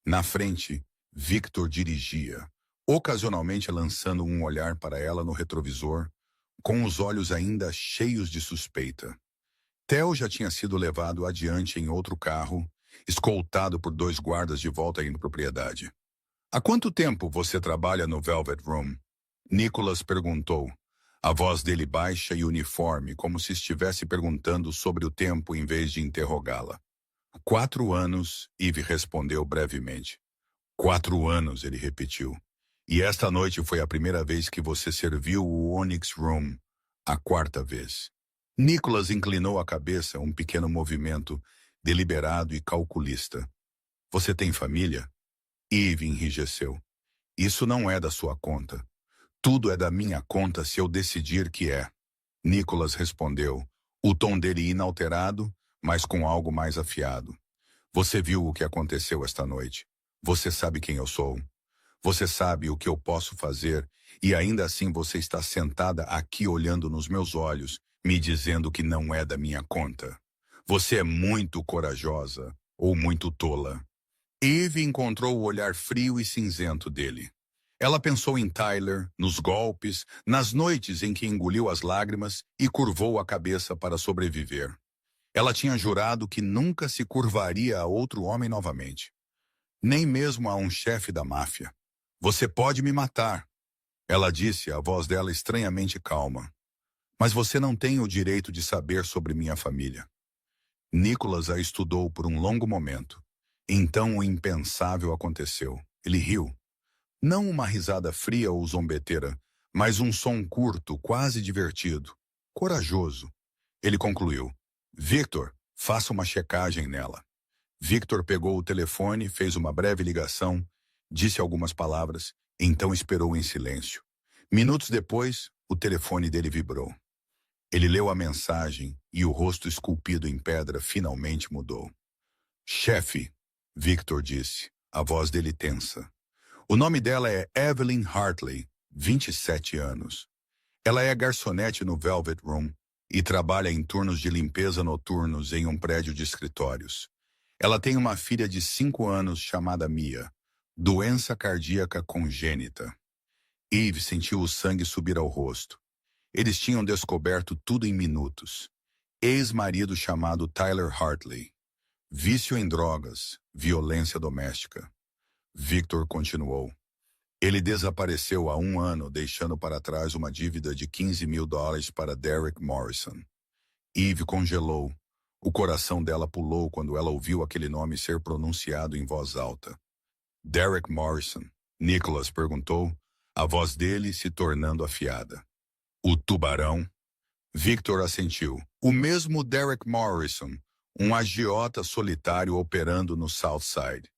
Na frente, Victor dirigia, ocasionalmente lançando um olhar para ela no retrovisor, com os olhos ainda cheios de suspeita. Theo já tinha sido levado adiante em outro carro, escoltado por 2 guardas de volta à propriedade. "Há quanto tempo você trabalha no Velvet Room?" Nicholas perguntou, A voz dele baixa e uniforme, como se estivesse perguntando sobre o tempo em vez de interrogá-la. 4 anos, Eve respondeu brevemente. 4 anos, ele repetiu. E esta noite foi a primeira vez que você serviu o Onyx Room. A quarta vez. Nicholas inclinou a cabeça, um pequeno movimento, deliberado e calculista. Você tem família? Eve enrijeceu. Isso não é da sua conta. Tudo é da minha conta se eu decidir que é. Nicholas respondeu, o tom dele inalterado, mas com algo mais afiado. Você viu o que aconteceu esta noite. Você sabe quem eu sou. Você sabe o que eu posso fazer, e ainda assim você está sentada aqui olhando nos meus olhos, me dizendo que não é da minha conta. Você é muito corajosa, ou muito tola. Eve encontrou o olhar frio e cinzento dele. Ela pensou em Tyler, nos golpes, nas noites em que engoliu as lágrimas e curvou a cabeça para sobreviver. Ela tinha jurado que nunca se curvaria a outro homem novamente. Nem mesmo a um chefe da máfia. Você pode me matar, ela disse, a voz dela estranhamente calma. Mas você não tem o direito de saber sobre minha família. Nicholas a estudou por um longo momento. Então o impensável aconteceu. Ele riu. Não uma risada fria ou zombeteira, mas um som curto, quase divertido. Corajoso. Ele concluiu. Victor, faça uma checagem nela. Victor pegou o telefone, fez uma breve ligação, disse algumas palavras, então esperou em silêncio. Minutos depois, o telefone dele vibrou. Ele leu a mensagem e o rosto esculpido em pedra finalmente mudou. Chefe, Victor disse, a voz dele tensa. O nome dela é Evelyn Hartley, 27 anos. Ela é garçonete no Velvet Room e trabalha em turnos de limpeza noturnos em um prédio de escritórios. Ela tem uma filha de 5 anos chamada Mia, doença cardíaca congênita. Eve sentiu o sangue subir ao rosto. Eles tinham descoberto tudo em minutos. Ex-marido chamado Tyler Hartley. Vício em drogas, violência doméstica. Victor continuou. Ele desapareceu há 1 ano, deixando para trás uma dívida de $15.000 para Derek Morrison. Eve congelou. O coração dela pulou quando ela ouviu aquele nome ser pronunciado em voz alta. Derek Morrison, Nicholas perguntou, a voz dele se tornando afiada. O tubarão? Victor assentiu. O mesmo Derek Morrison, um agiota solitário operando no South Side.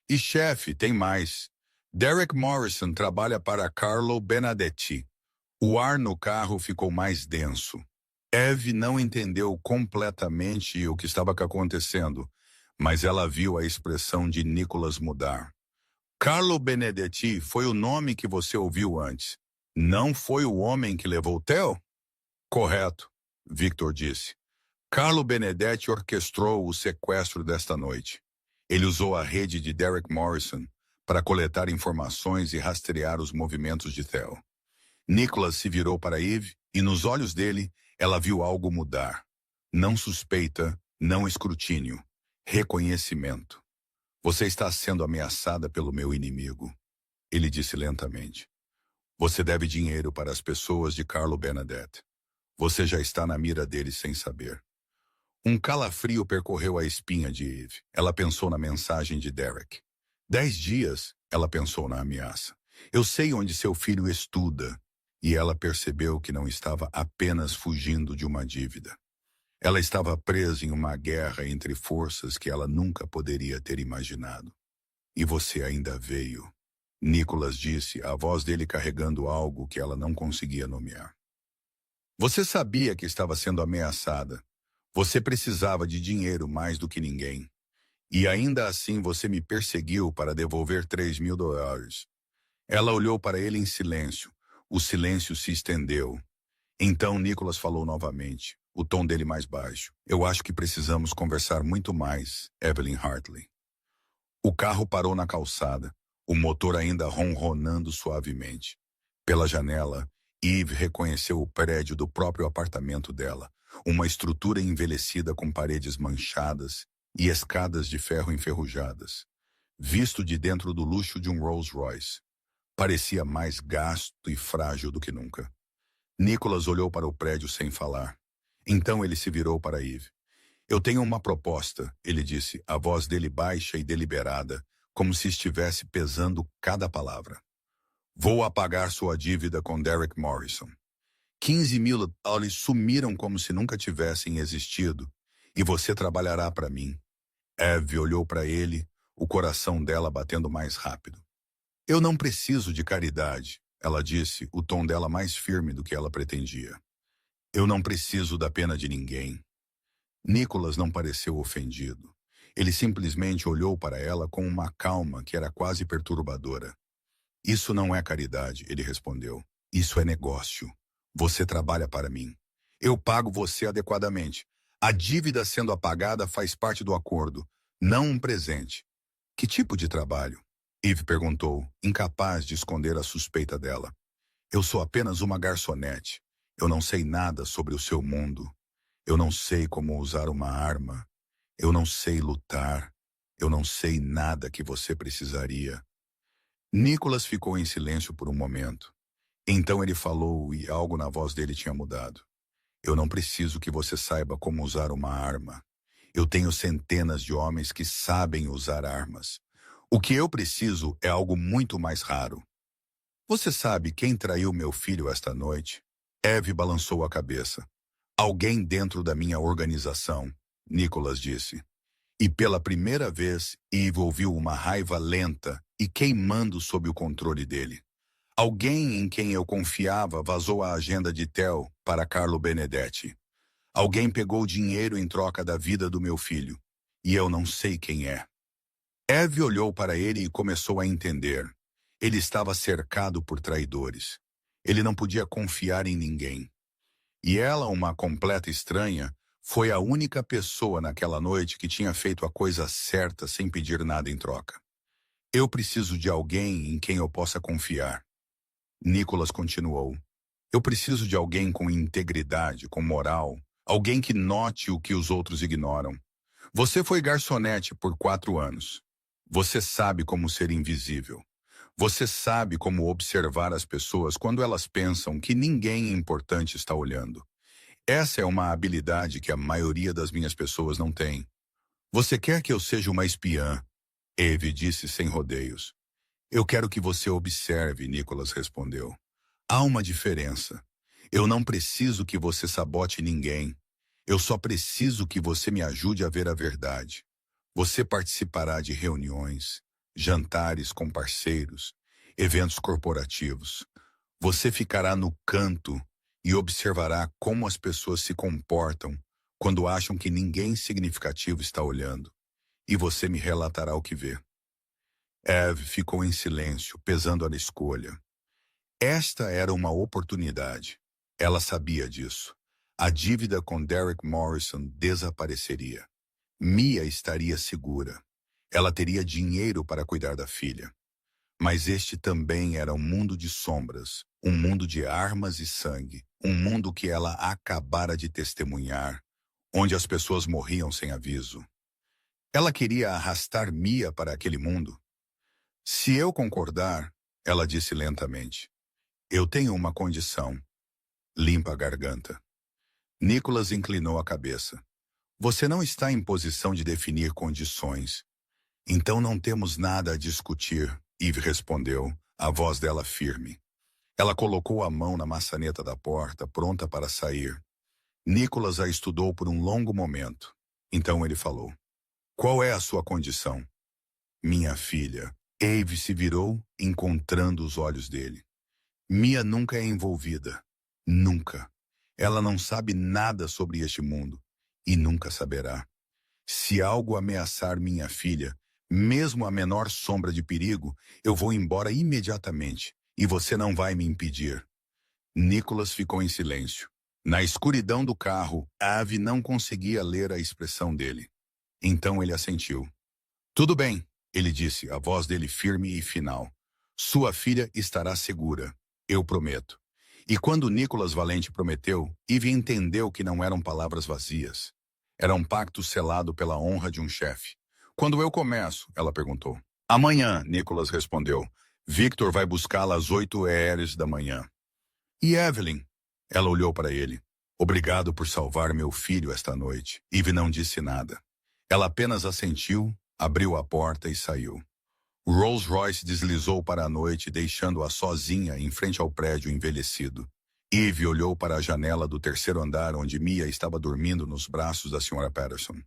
E chefe, tem mais. Derek Morrison trabalha para Carlo Benedetti. O ar no carro ficou mais denso. Eve não entendeu completamente o que estava acontecendo, mas ela viu a expressão de Nicholas mudar. Carlo Benedetti foi o nome que você ouviu antes. Não foi o homem que levou Theo? Correto, Victor disse. Carlo Benedetti orquestrou o sequestro desta noite. Ele usou a rede de Derek Morrison para coletar informações e rastrear os movimentos de Theo. Nicholas se virou para Eve e nos olhos dele ela viu algo mudar. Não suspeita, não escrutínio. Reconhecimento. Você está sendo ameaçada pelo meu inimigo. Ele disse lentamente. Você deve dinheiro para as pessoas de Carlo Benedetti. Você já está na mira dele sem saber. Um calafrio percorreu a espinha de Eve. Ela pensou na mensagem de Derek. 10 dias, ela pensou na ameaça. Eu sei onde seu filho estuda. E ela percebeu que não estava apenas fugindo de uma dívida. Ela estava presa em uma guerra entre forças que ela nunca poderia ter imaginado. E você ainda veio. Nicholas disse, a voz dele carregando algo que ela não conseguia nomear. Você sabia que estava sendo ameaçada. Você precisava de dinheiro mais do que ninguém. E ainda assim você me perseguiu para devolver $3.000. Ela olhou para ele em silêncio. O silêncio se estendeu. Então Nicholas falou novamente, o tom dele mais baixo. Eu acho que precisamos conversar muito mais, Evelyn Hartley. O carro parou na calçada, o motor ainda ronronando suavemente. Pela janela, Eve reconheceu o prédio do próprio apartamento dela, uma estrutura envelhecida com paredes manchadas e escadas de ferro enferrujadas. Visto de dentro do luxo de um Rolls Royce, parecia mais gasto e frágil do que nunca. Nicholas olhou para o prédio sem falar. Então ele se virou para Eve. Eu tenho uma proposta, ele disse, a voz dele baixa e deliberada, como se estivesse pesando cada palavra. Vou apagar sua dívida com Derek Morrison. 15.000 dólares sumiram como se nunca tivessem existido, e você trabalhará para mim. Eve olhou para ele, o coração dela batendo mais rápido. Eu não preciso de caridade, ela disse, o tom dela mais firme do que ela pretendia. Eu não preciso da pena de ninguém. Nicholas não pareceu ofendido. Ele simplesmente olhou para ela com uma calma que era quase perturbadora. Isso não é caridade, ele respondeu. Isso é negócio. Você trabalha para mim. Eu pago você adequadamente. A dívida sendo apagada faz parte do acordo, não um presente. Que tipo de trabalho? Eve perguntou, incapaz de esconder a suspeita dela. Eu sou apenas uma garçonete. Eu não sei nada sobre o seu mundo. Eu não sei como usar uma arma. Eu não sei lutar. Eu não sei nada que você precisaria. Nicholas ficou em silêncio por um momento. Então ele falou e algo na voz dele tinha mudado. Eu não preciso que você saiba como usar uma arma. Eu tenho centenas de homens que sabem usar armas. O que eu preciso é algo muito mais raro. Você sabe quem traiu meu filho esta noite? Eve balançou a cabeça. Alguém dentro da minha organização, Nicholas disse. E pela primeira vez, Eve ouviu uma raiva lenta e queimando sob o controle dele. Alguém em quem eu confiava vazou a agenda de Theo para Carlo Benedetti. Alguém pegou dinheiro em troca da vida do meu filho. E eu não sei quem é. Eve olhou para ele e começou a entender. Ele estava cercado por traidores. Ele não podia confiar em ninguém. E ela, uma completa estranha, foi a única pessoa naquela noite que tinha feito a coisa certa sem pedir nada em troca. Eu preciso de alguém em quem eu possa confiar. Nicholas continuou. Eu preciso de alguém com integridade, com moral, alguém que note o que os outros ignoram. Você foi garçonete por 4 anos. Você sabe como ser invisível. Você sabe como observar as pessoas quando elas pensam que ninguém importante está olhando. Essa é uma habilidade que a maioria das minhas pessoas não tem. Você quer que eu seja uma espiã? Eve disse sem rodeios. Eu quero que você observe, Nicholas respondeu. Há uma diferença. Eu não preciso que você sabote ninguém. Eu só preciso que você me ajude a ver a verdade. Você participará de reuniões, jantares com parceiros, eventos corporativos. Você ficará no canto e observará como as pessoas se comportam quando acham que ninguém significativo está olhando. E você me relatará o que vê. Eve ficou em silêncio, pesando a escolha. Esta era uma oportunidade. Ela sabia disso. A dívida com Derek Morrison desapareceria. Mia estaria segura. Ela teria dinheiro para cuidar da filha. Mas este também era um mundo de sombras, um mundo de armas e sangue, um mundo que ela acabara de testemunhar, onde as pessoas morriam sem aviso. Ela queria arrastar Mia para aquele mundo. Se eu concordar, ela disse lentamente, eu tenho uma condição. Limpa a garganta. Nicholas inclinou a cabeça. Você não está em posição de definir condições. Então não temos nada a discutir, Eve respondeu, a voz dela firme. Ela colocou a mão na maçaneta da porta, pronta para sair. Nicholas a estudou por um longo momento. Então ele falou. Qual é a sua condição? Minha filha. Eve se virou, encontrando os olhos dele. Mia nunca é envolvida. Nunca. Ela não sabe nada sobre este mundo. E nunca saberá. Se algo ameaçar minha filha, mesmo a menor sombra de perigo, eu vou embora imediatamente, e você não vai me impedir. Nicholas ficou em silêncio. Na escuridão do carro, Eve não conseguia ler a expressão dele. Então ele assentiu. Tudo bem, ele disse, a voz dele firme e final. Sua filha estará segura, eu prometo. E quando Nicholas Valente prometeu, Eve entendeu que não eram palavras vazias. Era um pacto selado pela honra de um chefe. Quando eu começo? Ela perguntou. Amanhã, Nicholas respondeu. Victor vai buscá-la às 8 horas da manhã. E Evelyn? Ela olhou para ele. Obrigado por salvar meu filho esta noite. Eve não disse nada. Ela apenas assentiu, abriu a porta e saiu. O Rolls-Royce deslizou para a noite, deixando-a sozinha em frente ao prédio envelhecido. Eve olhou para a janela do terceiro andar onde Mia estava dormindo nos braços da Sra. Patterson.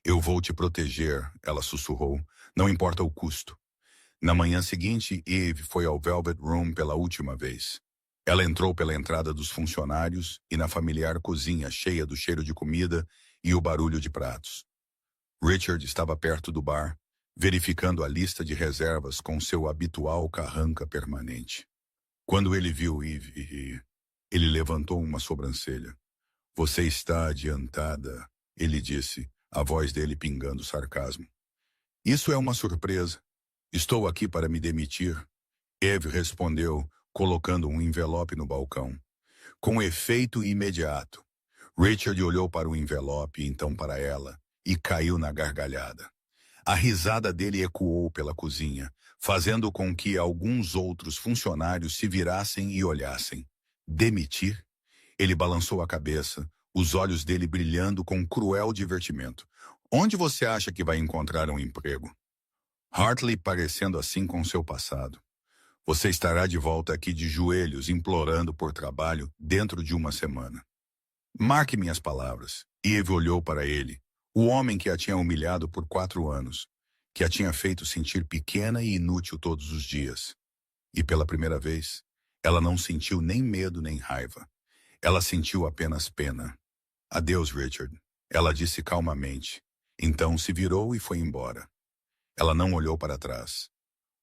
Eu vou te proteger, ela sussurrou, não importa o custo. Na manhã seguinte, Eve foi ao Velvet Room pela última vez. Ela entrou pela entrada dos funcionários e na familiar cozinha cheia do cheiro de comida e o barulho de pratos. Richard estava perto do bar, verificando a lista de reservas com seu habitual carranca permanente. Quando ele viu Eve, ele levantou uma sobrancelha. Você está adiantada, ele disse, a voz dele pingando sarcasmo. Isso é uma surpresa. Estou aqui para me demitir. Eve respondeu, colocando um envelope no balcão. Com efeito imediato. Richard olhou para o envelope, então para ela, e caiu na gargalhada. A risada dele ecoou pela cozinha, fazendo com que alguns outros funcionários se virassem e olhassem. Demitir? Ele balançou a cabeça, os olhos dele brilhando com cruel divertimento. Onde você acha que vai encontrar um emprego? Hartley parecendo assim com seu passado. Você estará de volta aqui de joelhos, implorando por trabalho dentro de uma semana. Marque minhas palavras. Eve olhou para ele, o homem que a tinha humilhado por 4 anos, que a tinha feito sentir pequena e inútil todos os dias. E pela primeira vez, ela não sentiu nem medo nem raiva. Ela sentiu apenas pena. Adeus, Richard, ela disse calmamente. Então se virou e foi embora. Ela não olhou para trás.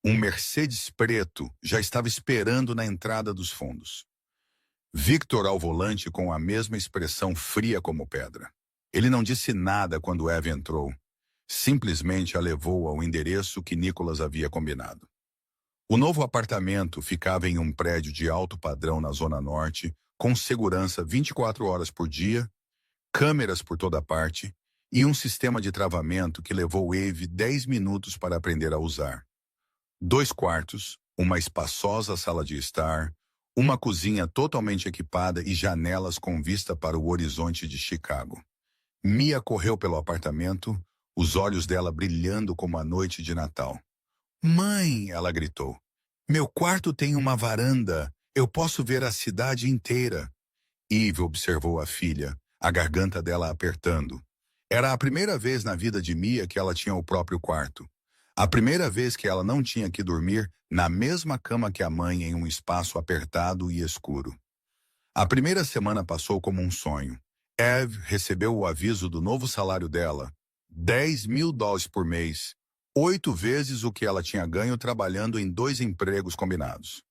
Um Mercedes preto já estava esperando na entrada dos fundos. Victor ao volante com a mesma expressão fria como pedra. Ele não disse nada quando Eve entrou. Simplesmente a levou ao endereço que Nicholas havia combinado. O novo apartamento ficava em um prédio de alto padrão na Zona Norte, com segurança 24 horas por dia, câmeras por toda parte e um sistema de travamento que levou Eve 10 minutos para aprender a usar. 2 quartos, uma espaçosa sala de estar, uma cozinha totalmente equipada e janelas com vista para o horizonte de Chicago. Mia correu pelo apartamento, os olhos dela brilhando como a noite de Natal. Mãe, ela gritou. Meu quarto tem uma varanda. Eu posso ver a cidade inteira. Eve observou a filha, a garganta dela apertando. Era a primeira vez na vida de Mia que ela tinha o próprio quarto. A primeira vez que ela não tinha que dormir na mesma cama que a mãe em um espaço apertado e escuro. A primeira semana passou como um sonho. Eve recebeu o aviso do novo salário dela, $10.000 por mês, 8 vezes o que ela tinha ganho trabalhando em 2 empregos combinados.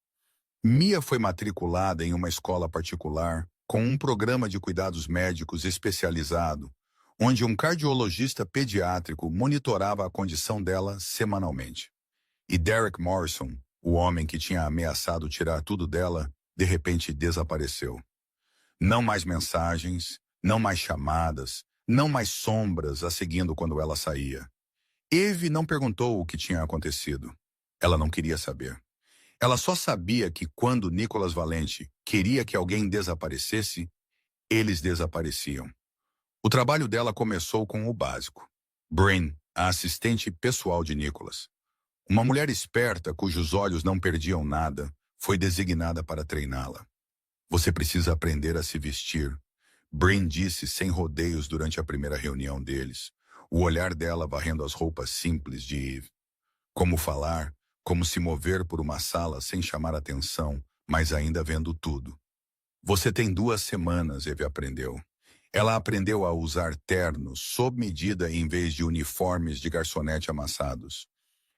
Mia foi matriculada em uma escola particular com um programa de cuidados médicos especializado, onde um cardiologista pediátrico monitorava a condição dela semanalmente. E Derek Morrison, o homem que tinha ameaçado tirar tudo dela, de repente desapareceu. Não mais mensagens, não mais chamadas, não mais sombras a seguindo quando ela saía. Eve não perguntou o que tinha acontecido. Ela não queria saber. Ela só sabia que quando Nicholas Valente queria que alguém desaparecesse, eles desapareciam. O trabalho dela começou com o básico. Bryn, a assistente pessoal de Nicholas. Uma mulher esperta cujos olhos não perdiam nada, foi designada para treiná-la. Você precisa aprender a se vestir. Bryn disse sem rodeios durante a primeira reunião deles, o olhar dela varrendo as roupas simples de Eve. Como falar, como se mover por uma sala sem chamar atenção, mas ainda vendo tudo. Você tem 2 semanas, Eve aprendeu. Ela aprendeu a usar ternos sob medida em vez de uniformes de garçonete amassados.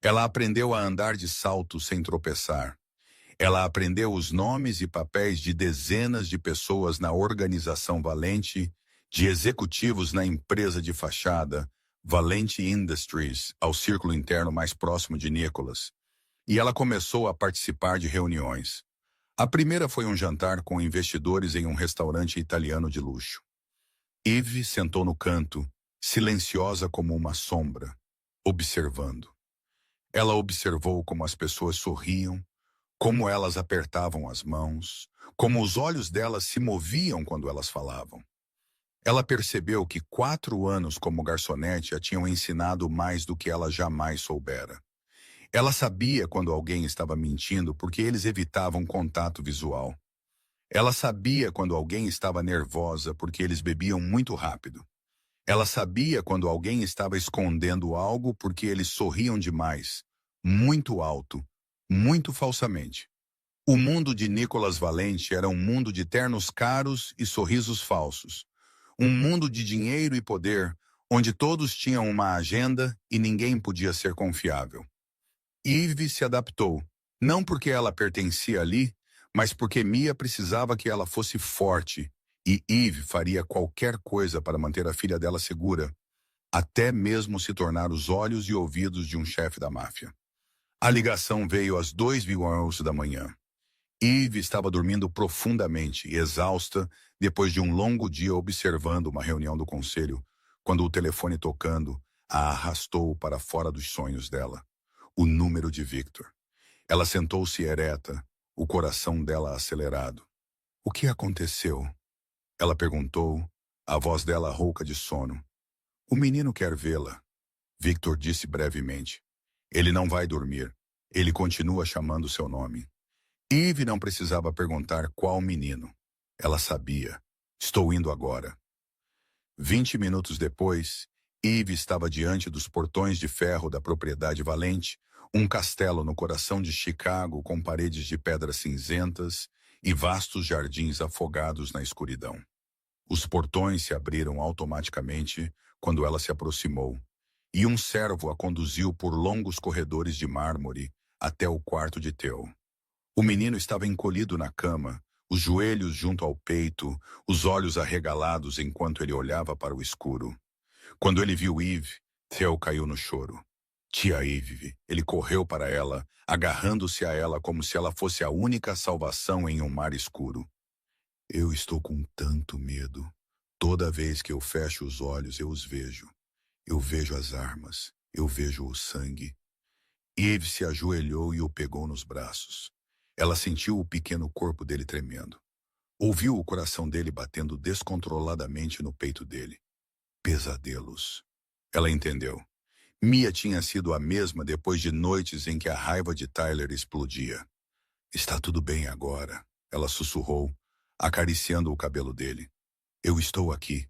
Ela aprendeu a andar de salto sem tropeçar. Ela aprendeu os nomes e papéis de dezenas de pessoas na organização Valente, de executivos na empresa de fachada, Valente Industries, ao círculo interno mais próximo de Nicholas. E ela começou a participar de reuniões. A primeira foi um jantar com investidores em um restaurante italiano de luxo. Eve sentou no canto, silenciosa como uma sombra, observando. Ela observou como as pessoas sorriam, como elas apertavam as mãos, como os olhos delas se moviam quando elas falavam. Ela percebeu que 4 anos como garçonete a tinham ensinado mais do que ela jamais soubera. Ela sabia quando alguém estava mentindo porque eles evitavam contato visual. Ela sabia quando alguém estava nervosa porque eles bebiam muito rápido. Ela sabia quando alguém estava escondendo algo porque eles sorriam demais, muito alto, muito falsamente. O mundo de Nicolas Valente era um mundo de ternos caros e sorrisos falsos. Um mundo de dinheiro e poder, onde todos tinham uma agenda e ninguém podia ser confiável. Eve se adaptou, não porque ela pertencia ali, mas porque Mia precisava que ela fosse forte, e Eve faria qualquer coisa para manter a filha dela segura, até mesmo se tornar os olhos e ouvidos de um chefe da máfia. A ligação veio às 2h11 da manhã. Eve estava dormindo profundamente e exausta depois de um longo dia observando uma reunião do conselho, quando o telefone tocando a arrastou para fora dos sonhos dela. O número de Victor. Ela sentou-se ereta, o coração dela acelerado. O que aconteceu? Ela perguntou, a voz dela rouca de sono. O menino quer vê-la. Victor disse brevemente. Ele não vai dormir. Ele continua chamando seu nome. Eve não precisava perguntar qual menino. Ela sabia. Estou indo agora. 20 minutos depois, Eve estava diante dos portões de ferro da propriedade Valente, um castelo no coração de Chicago com paredes de pedras cinzentas e vastos jardins afogados na escuridão. Os portões se abriram automaticamente quando ela se aproximou, e um servo a conduziu por longos corredores de mármore até o quarto de Theo. O menino estava encolhido na cama, os joelhos junto ao peito, os olhos arregalados enquanto ele olhava para o escuro. Quando ele viu Eve, Theo caiu no choro. Tia Eve, ele correu para ela, agarrando-se a ela como se ela fosse a única salvação em um mar escuro. Eu estou com tanto medo. Toda vez que eu fecho os olhos, eu os vejo. Eu vejo as armas, eu vejo o sangue. Eve se ajoelhou e o pegou nos braços. Ela sentiu o pequeno corpo dele tremendo. Ouviu o coração dele batendo descontroladamente no peito dele. Pesadelos. Ela entendeu. Mia tinha sido a mesma depois de noites em que a raiva de Tyler explodia. Está tudo bem agora, ela sussurrou, acariciando o cabelo dele. Eu estou aqui.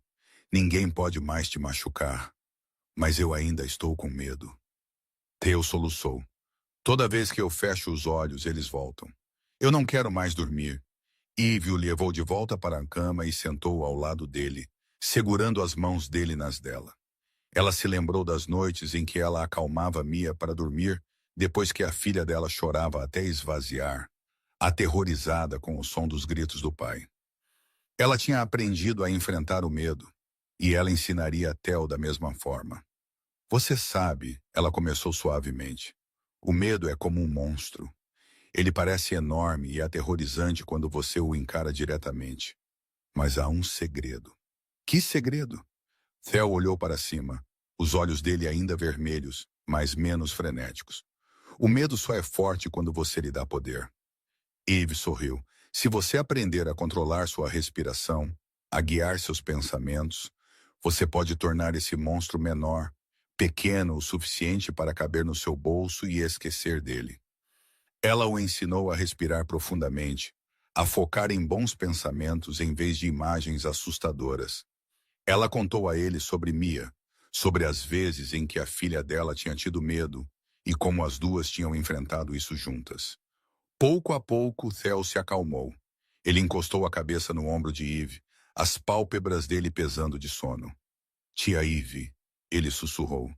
Ninguém pode mais te machucar. Mas eu ainda estou com medo. Theo soluçou. Toda vez que eu fecho os olhos, eles voltam. Eu não quero mais dormir. Eve o levou de volta para a cama e sentou ao lado dele, segurando as mãos dele nas dela. Ela se lembrou das noites em que ela acalmava Mia para dormir, depois que a filha dela chorava até esvaziar, aterrorizada com o som dos gritos do pai. Ela tinha aprendido a enfrentar o medo, e ela ensinaria a Theo da mesma forma. Você sabe, ela começou suavemente, o medo é como um monstro. Ele parece enorme e aterrorizante quando você o encara diretamente. Mas há um segredo. Que segredo? Theo olhou para cima, os olhos dele ainda vermelhos, mas menos frenéticos. O medo só é forte quando você lhe dá poder. Eve sorriu. Se você aprender a controlar sua respiração, a guiar seus pensamentos, você pode tornar esse monstro menor, pequeno o suficiente para caber no seu bolso e esquecer dele. Ela o ensinou a respirar profundamente, a focar em bons pensamentos em vez de imagens assustadoras. Ela contou a ele sobre Mia, sobre as vezes em que a filha dela tinha tido medo e como as duas tinham enfrentado isso juntas. Pouco a pouco, Theo se acalmou. Ele encostou a cabeça no ombro de Eve, as pálpebras dele pesando de sono. Tia Eve, ele sussurrou.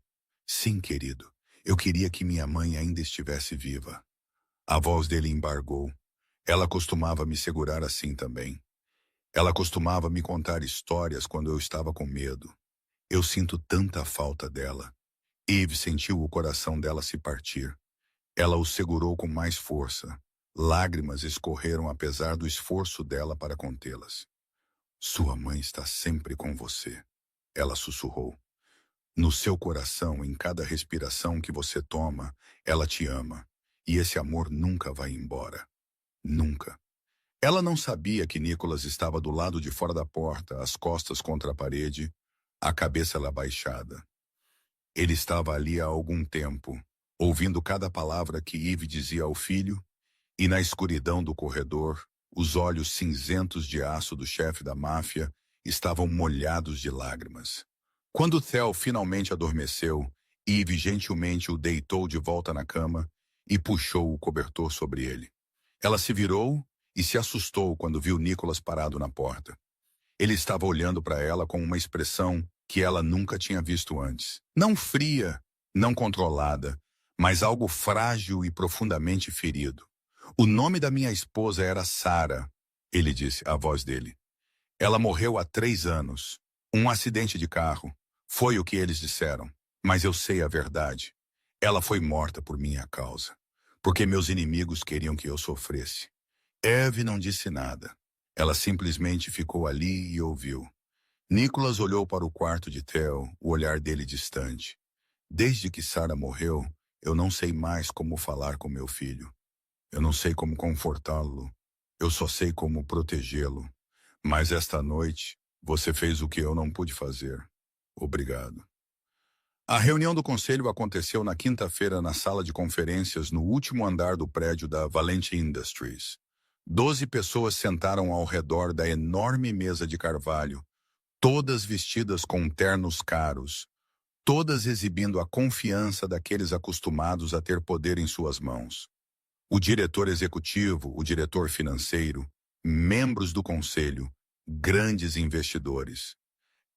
Sim, querido, eu queria que minha mãe ainda estivesse viva. A voz dele embargou. Ela costumava me segurar assim também. Ela costumava me contar histórias quando eu estava com medo. Eu sinto tanta falta dela. Eve sentiu o coração dela se partir. Ela o segurou com mais força. Lágrimas escorreram apesar do esforço dela para contê-las. Sua mãe está sempre com você, ela sussurrou. No seu coração, em cada respiração que você toma, ela te ama. E esse amor nunca vai embora. Nunca. Ela não sabia que Nicholas estava do lado de fora da porta, as costas contra a parede, a cabeça lá baixada. Ele estava ali há algum tempo, ouvindo cada palavra que Eve dizia ao filho, e na escuridão do corredor, os olhos cinzentos de aço do chefe da máfia estavam molhados de lágrimas. Quando Theo finalmente adormeceu, Eve gentilmente o deitou de volta na cama e puxou o cobertor sobre ele. Ela se virou e se assustou quando viu Nicholas parado na porta. Ele estava olhando para ela com uma expressão que ela nunca tinha visto antes. Não fria, não controlada, mas algo frágil e profundamente ferido. O nome da minha esposa era Sarah, ele disse, a voz dele. Ela morreu há 3 anos. Um acidente de carro. Foi o que eles disseram. Mas eu sei a verdade. Ela foi morta por minha causa. Porque meus inimigos queriam que eu sofresse. Eve não disse nada. Ela simplesmente ficou ali e ouviu. Nicholas olhou para o quarto de Theo, o olhar dele distante. Desde que Sarah morreu, eu não sei mais como falar com meu filho. Eu não sei como confortá-lo. Eu só sei como protegê-lo. Mas esta noite, você fez o que eu não pude fazer. Obrigado. A reunião do conselho aconteceu na quinta-feira na sala de conferências no último andar do prédio da Valente Industries. 12 pessoas sentaram ao redor da enorme mesa de carvalho, todas vestidas com ternos caros, todas exibindo a confiança daqueles acostumados a ter poder em suas mãos. O diretor executivo, o diretor financeiro, membros do conselho, grandes investidores.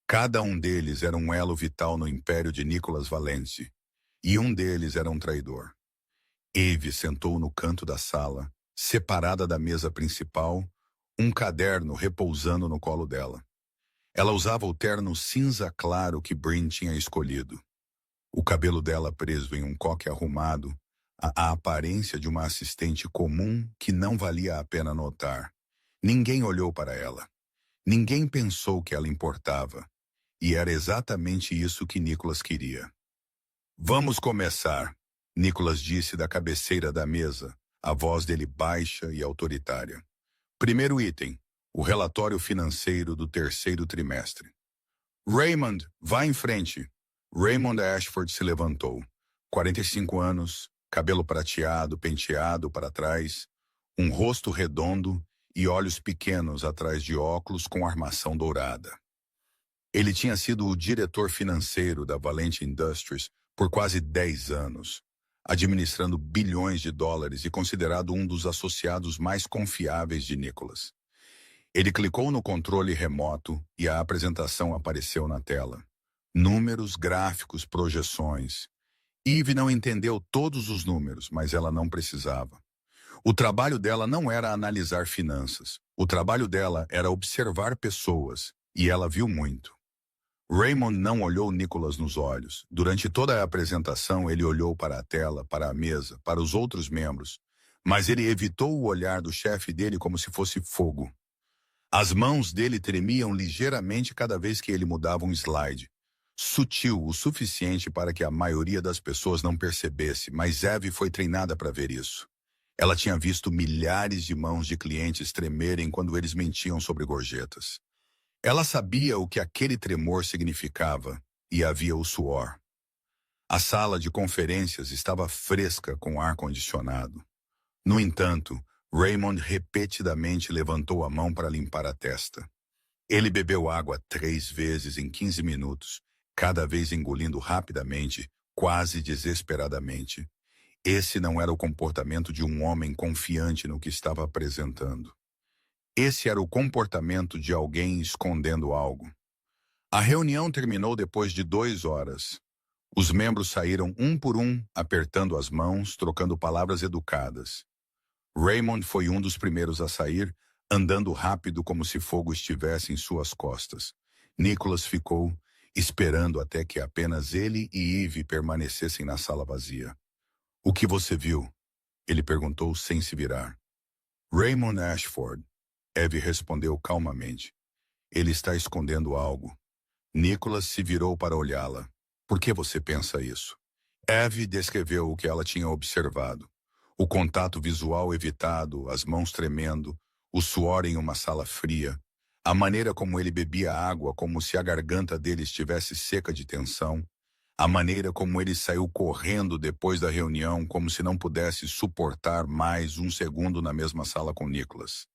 Cada um deles era um elo vital no império de Nicholas Valente, e um deles era um traidor. Eve sentou no canto da sala, separada da mesa principal, um caderno repousando no colo dela. Ela usava o terno cinza claro que Bryn tinha escolhido. O cabelo dela preso em um coque arrumado, a aparência de uma assistente comum que não valia a pena notar. Ninguém olhou para ela. Ninguém pensou que ela importava. E era exatamente isso que Nicholas queria. Vamos começar, Nicholas disse da cabeceira da mesa, a voz dele baixa e autoritária. Primeiro item, o relatório financeiro do 3º trimestre. Raymond, vá em frente. Raymond Ashford se levantou. 45 anos, cabelo prateado, penteado para trás, um rosto redondo e olhos pequenos atrás de óculos com armação dourada. Ele tinha sido o diretor financeiro da Valente Industries por quase 10 anos, administrando bilhões de dólares e considerado um dos associados mais confiáveis de Nicholas. Ele clicou no controle remoto e a apresentação apareceu na tela. Números, gráficos, projeções. Eve não entendeu todos os números, mas ela não precisava. O trabalho dela não era analisar finanças. O trabalho dela era observar pessoas, e ela viu muito. Raymond não olhou Nicholas nos olhos. Durante toda a apresentação, ele olhou para a tela, para a mesa, para os outros membros, mas ele evitou o olhar do chefe dele como se fosse fogo. As mãos dele tremiam ligeiramente cada vez que ele mudava um slide. Sutil o suficiente para que a maioria das pessoas não percebesse, mas Eve foi treinada para ver isso. Ela tinha visto milhares de mãos de clientes tremerem quando eles mentiam sobre gorjetas. Ela sabia o que aquele tremor significava, e havia o suor. A sala de conferências estava fresca com ar-condicionado. No entanto, Raymond repetidamente levantou a mão para limpar a testa. Ele bebeu água 3 vezes em 15 minutos, cada vez engolindo rapidamente, quase desesperadamente. Esse não era o comportamento de um homem confiante no que estava apresentando. Esse era o comportamento de alguém escondendo algo. A reunião terminou depois de 2 horas. Os membros saíram um por um, apertando as mãos, trocando palavras educadas. Raymond foi um dos primeiros a sair, andando rápido como se fogo estivesse em suas costas. Nicholas ficou, esperando até que apenas ele e Eve permanecessem na sala vazia. O que você viu? Ele perguntou sem se virar. Raymond Ashford. Eve respondeu calmamente. Ele está escondendo algo. Nicholas se virou para olhá-la. Por que você pensa isso? Eve descreveu o que ela tinha observado. O contato visual evitado, as mãos tremendo, o suor em uma sala fria, a maneira como ele bebia água como se a garganta dele estivesse seca de tensão, a maneira como ele saiu correndo depois da reunião como se não pudesse suportar mais um segundo na mesma sala com Nicholas.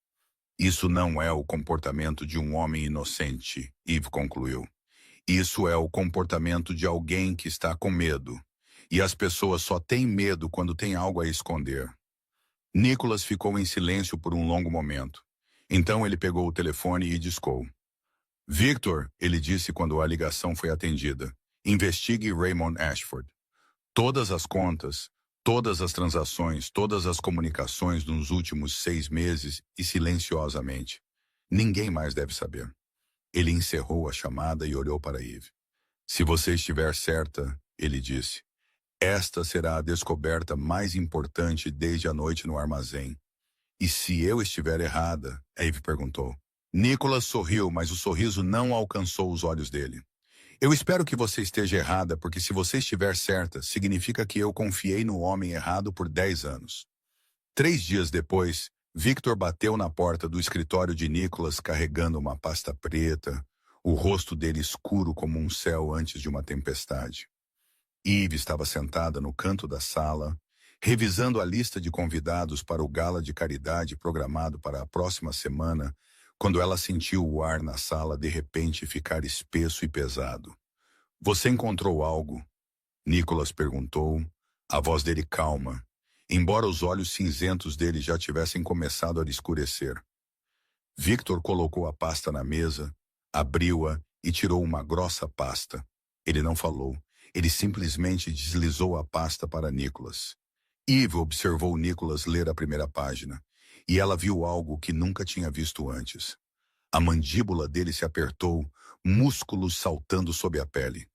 Isso não é o comportamento de um homem inocente, Eve concluiu. Isso é o comportamento de alguém que está com medo. E as pessoas só têm medo quando têm algo a esconder. Nicholas ficou em silêncio por um longo momento. Então ele pegou o telefone e discou. Victor, ele disse quando a ligação foi atendida, investigue Raymond Ashford. Todas as contas, todas as transações, todas as comunicações nos últimos 6 meses e silenciosamente. Ninguém mais deve saber. Ele encerrou a chamada e olhou para Eve. Se você estiver certa, ele disse, esta será a descoberta mais importante desde a noite no armazém. E se eu estiver errada? Eve perguntou. Nicholas sorriu, mas o sorriso não alcançou os olhos dele. Eu espero que você esteja errada, porque se você estiver certa, significa que eu confiei no homem errado por 10 anos. 3 dias depois, Victor bateu na porta do escritório de Nicholas carregando uma pasta preta, o rosto dele escuro como um céu antes de uma tempestade. Eve estava sentada no canto da sala, revisando a lista de convidados para o gala de caridade programado para a próxima semana, quando ela sentiu o ar na sala de repente ficar espesso e pesado. Você encontrou algo? Nicholas perguntou, a voz dele calma, embora os olhos cinzentos dele já tivessem começado a escurecer. Victor colocou a pasta na mesa, abriu-a e tirou uma grossa pasta. Ele não falou. Ele simplesmente deslizou a pasta para Nicholas. Eve observou Nicholas ler a primeira página, e ela viu algo que nunca tinha visto antes. A mandíbula dele se apertou, músculos saltando sob a pele.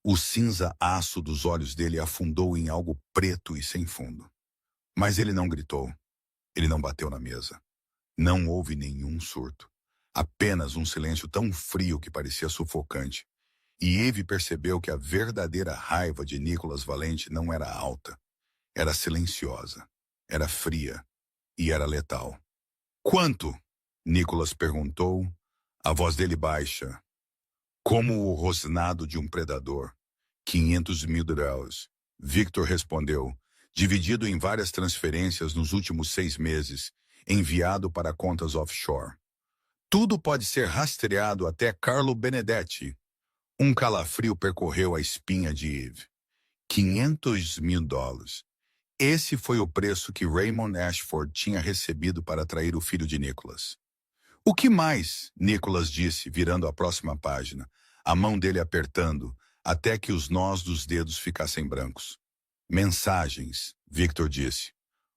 O cinza aço dos olhos dele afundou em algo preto e sem fundo. Mas ele não gritou. Ele não bateu na mesa. Não houve nenhum surto. Apenas um silêncio tão frio que parecia sufocante. E Eve percebeu que a verdadeira raiva de Nicholas Valente não era alta. Era silenciosa. Era fria. E era letal. Quanto? Nicholas perguntou, a voz dele baixa. Como o rosnado de um predador. 500 mil dólares. Victor respondeu, dividido em várias transferências nos últimos 6 meses, enviado para contas offshore. Tudo pode ser rastreado até Carlo Benedetti. Um calafrio percorreu a espinha de Eve. 500 mil dólares. Esse foi o preço que Raymond Ashford tinha recebido para atrair o filho de Nicholas. O que mais? Nicholas disse, virando a próxima página, a mão dele apertando, até que os nós dos dedos ficassem brancos. Mensagens, Victor disse.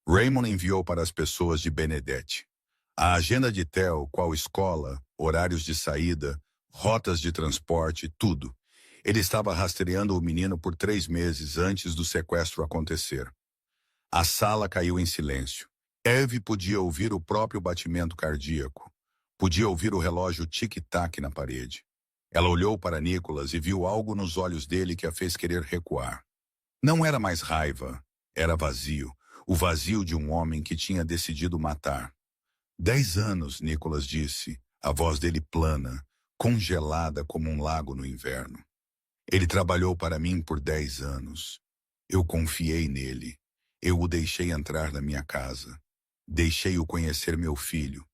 Raymond enviou para as pessoas de Benedetti. A agenda de Theo, qual escola, horários de saída, rotas de transporte, tudo. Ele estava rastreando o menino por 3 meses antes do sequestro acontecer. A sala caiu em silêncio. Eve podia ouvir o próprio batimento cardíaco. Podia ouvir o relógio tic-tac na parede. Ela olhou para Nicholas e viu algo nos olhos dele que a fez querer recuar. Não era mais raiva, era vazio. O vazio de um homem que tinha decidido matar. 10 anos, Nicholas disse, a voz dele plana, congelada como um lago no inverno. Ele trabalhou para mim por 10 anos. Eu confiei nele. Eu o deixei entrar na minha casa. Deixei-o conhecer meu filho.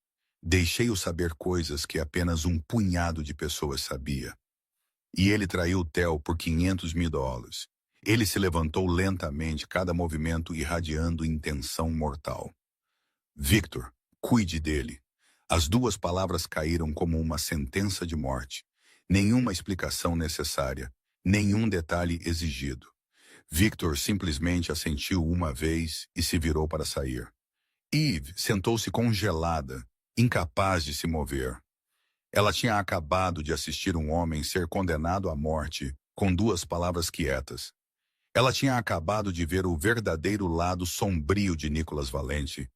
Deixei-o saber coisas que apenas um punhado de pessoas sabia. E ele traiu Theo por 500 mil dólares. Ele se levantou lentamente, cada movimento irradiando intenção mortal. Victor, cuide dele. As 2 palavras caíram como uma sentença de morte. Nenhuma explicação necessária, nenhum detalhe exigido. Victor simplesmente assentiu uma vez e se virou para sair. Eve sentou-se congelada, incapaz de se mover. Ela tinha acabado de assistir um homem ser condenado à morte com 2 palavras quietas. Ela tinha acabado de ver o verdadeiro lado sombrio de Nicholas Valente,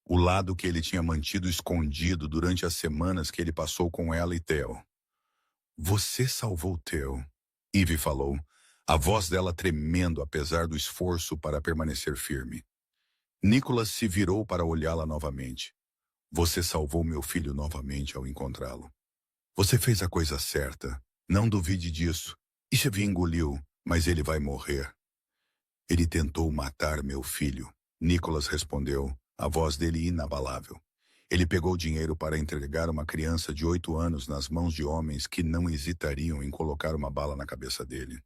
o lado que ele tinha mantido escondido durante as semanas que ele passou com ela e Theo. Você salvou Theo, Eve falou, a voz dela tremendo apesar do esforço para permanecer firme. Nicholas se virou para olhá-la novamente. Você salvou meu filho novamente ao encontrá-lo. Você fez a coisa certa. Não duvide disso. Eve engoliu, mas ele vai morrer. Ele tentou matar meu filho. Nicholas respondeu, a voz dele inabalável. Ele pegou dinheiro para entregar uma criança de 8 anos nas mãos de homens que não hesitariam em colocar uma bala na cabeça dele.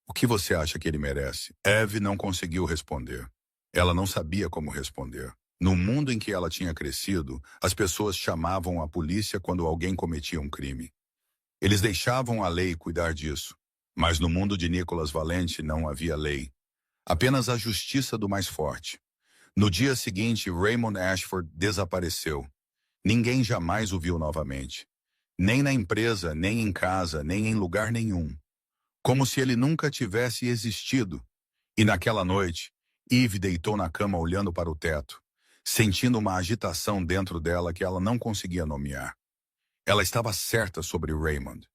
O que você acha que ele merece? Eve não conseguiu responder. Ela não sabia como responder. No mundo em que ela tinha crescido, as pessoas chamavam a polícia quando alguém cometia um crime. Eles deixavam a lei cuidar disso. Mas no mundo de Nicholas Valente não havia lei. Apenas a justiça do mais forte. No dia seguinte, Raymond Ashford desapareceu. Ninguém jamais o viu novamente. Nem na empresa, nem em casa, nem em lugar nenhum. Como se ele nunca tivesse existido. E naquela noite, Eve deitou na cama olhando para o teto, sentindo uma agitação dentro dela que ela não conseguia nomear. Ela estava certa sobre Raymond.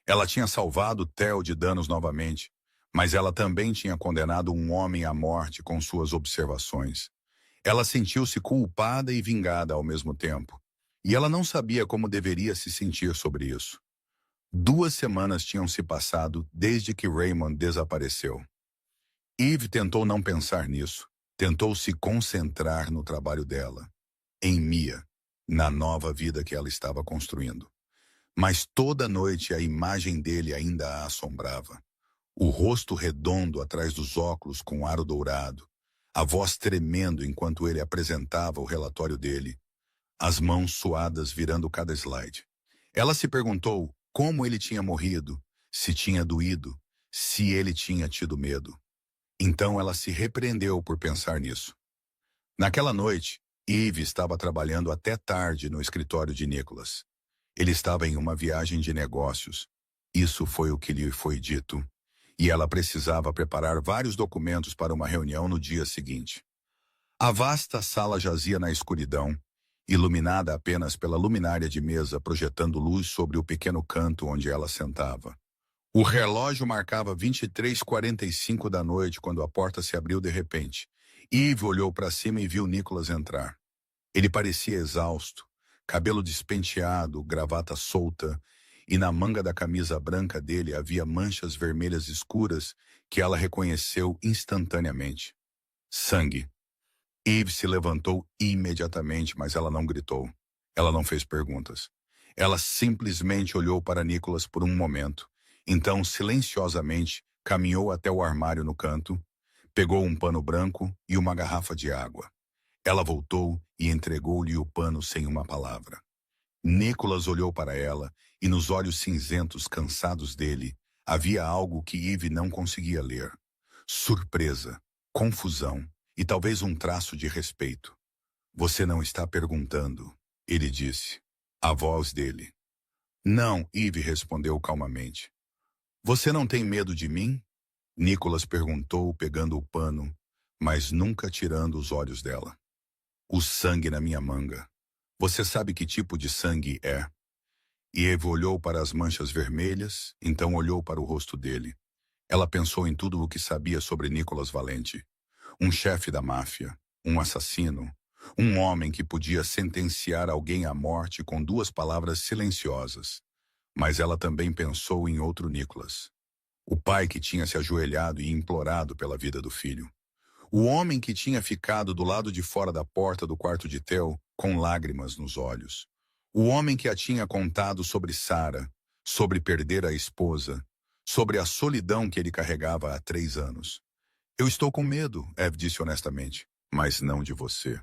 Ela tinha salvado Theo de danos novamente, mas ela também tinha condenado um homem à morte com suas observações. Ela sentiu-se culpada e vingada ao mesmo tempo, e ela não sabia como deveria se sentir sobre isso. 2 semanas tinham se passado desde que Raymond desapareceu. Eve tentou não pensar nisso, tentou se concentrar no trabalho dela, em Mia, na nova vida que ela estava construindo. Mas toda noite a imagem dele ainda a assombrava. O rosto redondo atrás dos óculos com aro dourado, a voz tremendo enquanto ele apresentava o relatório dele, as mãos suadas virando cada slide. Ela se perguntou como ele tinha morrido, se tinha doído, se ele tinha tido medo. Então ela se repreendeu por pensar nisso. Naquela noite, Eve estava trabalhando até tarde no escritório de Nicholas. Ele estava em uma viagem de negócios. Isso foi o que lhe foi dito. E ela precisava preparar vários documentos para uma reunião no dia seguinte. A vasta sala jazia na escuridão, iluminada apenas pela luminária de mesa projetando luz sobre o pequeno canto onde ela sentava. O relógio marcava 23h45 da noite quando a porta se abriu de repente. Eve olhou para cima e viu Nicholas entrar. Ele parecia exausto, cabelo despenteado, gravata solta, e na manga da camisa branca dele havia manchas vermelhas escuras que ela reconheceu instantaneamente. Sangue. Eve se levantou imediatamente, mas ela não gritou. Ela não fez perguntas. Ela simplesmente olhou para Nicholas por um momento. Então, silenciosamente, caminhou até o armário no canto, pegou um pano branco e uma garrafa de água. Ela voltou e entregou-lhe o pano sem uma palavra. Nicholas olhou para ela e nos olhos cinzentos cansados dele havia algo que Eve não conseguia ler. Surpresa, confusão e talvez um traço de respeito. Você não está perguntando, ele disse. A voz dele. Não, Eve respondeu calmamente. Você não tem medo de mim? Nicholas perguntou, pegando o pano, mas nunca tirando os olhos dela. O sangue na minha manga. Você sabe que tipo de sangue é? E Eve olhou para as manchas vermelhas, então olhou para o rosto dele. Ela pensou em tudo o que sabia sobre Nicholas Valente. Um chefe da máfia, um assassino, um homem que podia sentenciar alguém à morte com 2 palavras silenciosas. Mas ela também pensou em outro Nicholas. O pai que tinha se ajoelhado e implorado pela vida do filho. O homem que tinha ficado do lado de fora da porta do quarto de Theo, com lágrimas nos olhos. O homem que a tinha contado sobre Sarah, sobre perder a esposa, sobre a solidão que ele carregava há 3 anos. Eu estou com medo, Eve disse honestamente, mas não de você.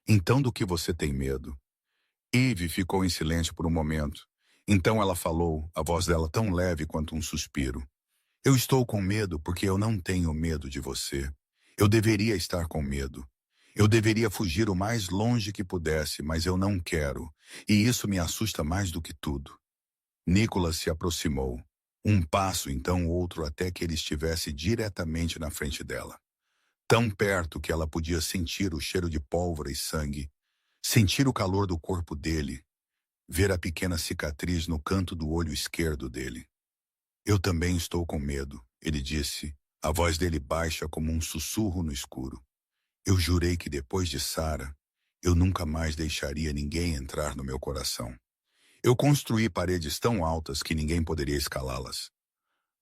Então do que você tem medo? Eve ficou em silêncio por um momento. Então ela falou, a voz dela tão leve quanto um suspiro. Eu estou com medo porque eu não tenho medo de você. Eu deveria estar com medo. Eu deveria fugir o mais longe que pudesse, mas eu não quero, e isso me assusta mais do que tudo. Nicholas se aproximou. Um passo, então outro, até que ele estivesse diretamente na frente dela. Tão perto que ela podia sentir o cheiro de pólvora e sangue, sentir o calor do corpo dele, ver a pequena cicatriz no canto do olho esquerdo dele. Eu também estou com medo, ele disse, a voz dele baixa como um sussurro no escuro. Eu jurei que depois de Sarah, eu nunca mais deixaria ninguém entrar no meu coração. Eu construí paredes tão altas que ninguém poderia escalá-las.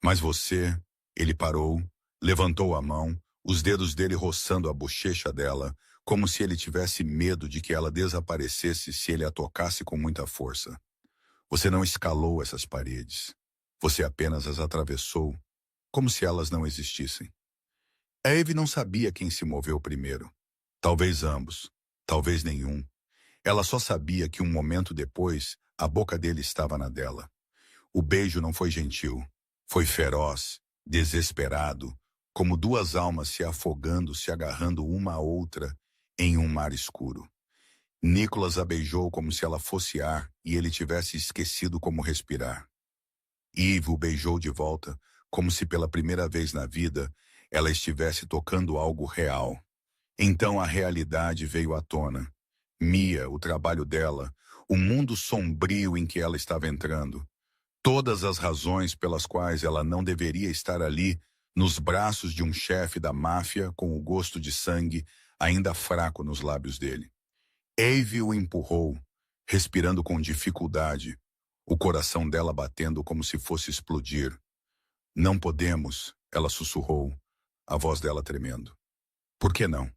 Mas você, ele parou, levantou a mão, os dedos dele roçando a bochecha dela, como se ele tivesse medo de que ela desaparecesse se ele a tocasse com muita força. Você não escalou essas paredes. Você apenas as atravessou, como se elas não existissem. Eve não sabia quem se moveu primeiro. Talvez ambos, talvez nenhum. Ela só sabia que um momento depois, a boca dele estava na dela. O beijo não foi gentil. Foi feroz, desesperado, como duas almas se afogando, se agarrando uma à outra em um mar escuro. Nicholas a beijou como se ela fosse ar e ele tivesse esquecido como respirar. Eve o beijou de volta, como se pela primeira vez na vida ela estivesse tocando algo real. Então a realidade veio à tona. Mia, o trabalho dela, o mundo sombrio em que ela estava entrando. Todas as razões pelas quais ela não deveria estar ali, nos braços de um chefe da máfia com o gosto de sangue ainda fraco nos lábios dele. Eve o empurrou, respirando com dificuldade, o coração dela batendo como se fosse explodir. Não podemos, ela sussurrou, a voz dela tremendo. Por que não?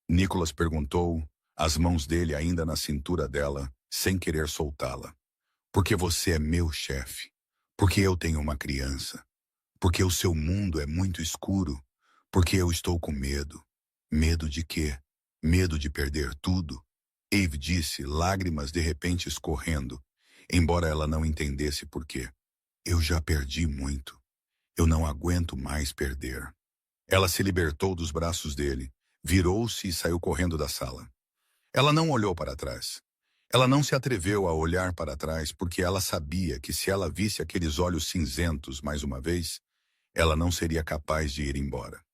Nicholas perguntou, as mãos dele ainda na cintura dela, sem querer soltá-la. Porque você é meu chefe. Porque eu tenho uma criança. Porque o seu mundo é muito escuro. Porque eu estou com medo. Medo de quê? Medo de perder tudo? Eve disse, lágrimas de repente escorrendo, embora ela não entendesse por quê. Eu já perdi muito. Eu não aguento mais perder. Ela se libertou dos braços dele, virou-se e saiu correndo da sala. Ela não olhou para trás. Ela não se atreveu a olhar para trás porque ela sabia que se ela visse aqueles olhos cinzentos mais uma vez, ela não seria capaz de ir embora.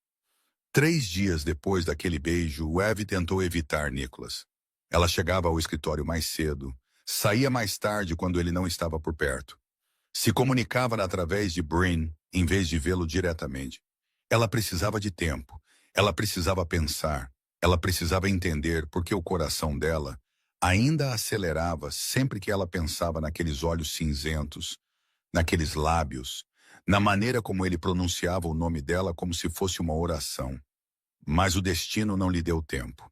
3 dias depois daquele beijo, Eve tentou evitar Nicholas. Ela chegava ao escritório mais cedo, saía mais tarde quando ele não estava por perto. Se comunicava através de Bryn, em vez de vê-lo diretamente. Ela precisava de tempo, ela precisava pensar, ela precisava entender porque o coração dela ainda acelerava sempre que ela pensava naqueles olhos cinzentos, naqueles lábios, na maneira como ele pronunciava o nome dela como se fosse uma oração. Mas o destino não lhe deu tempo.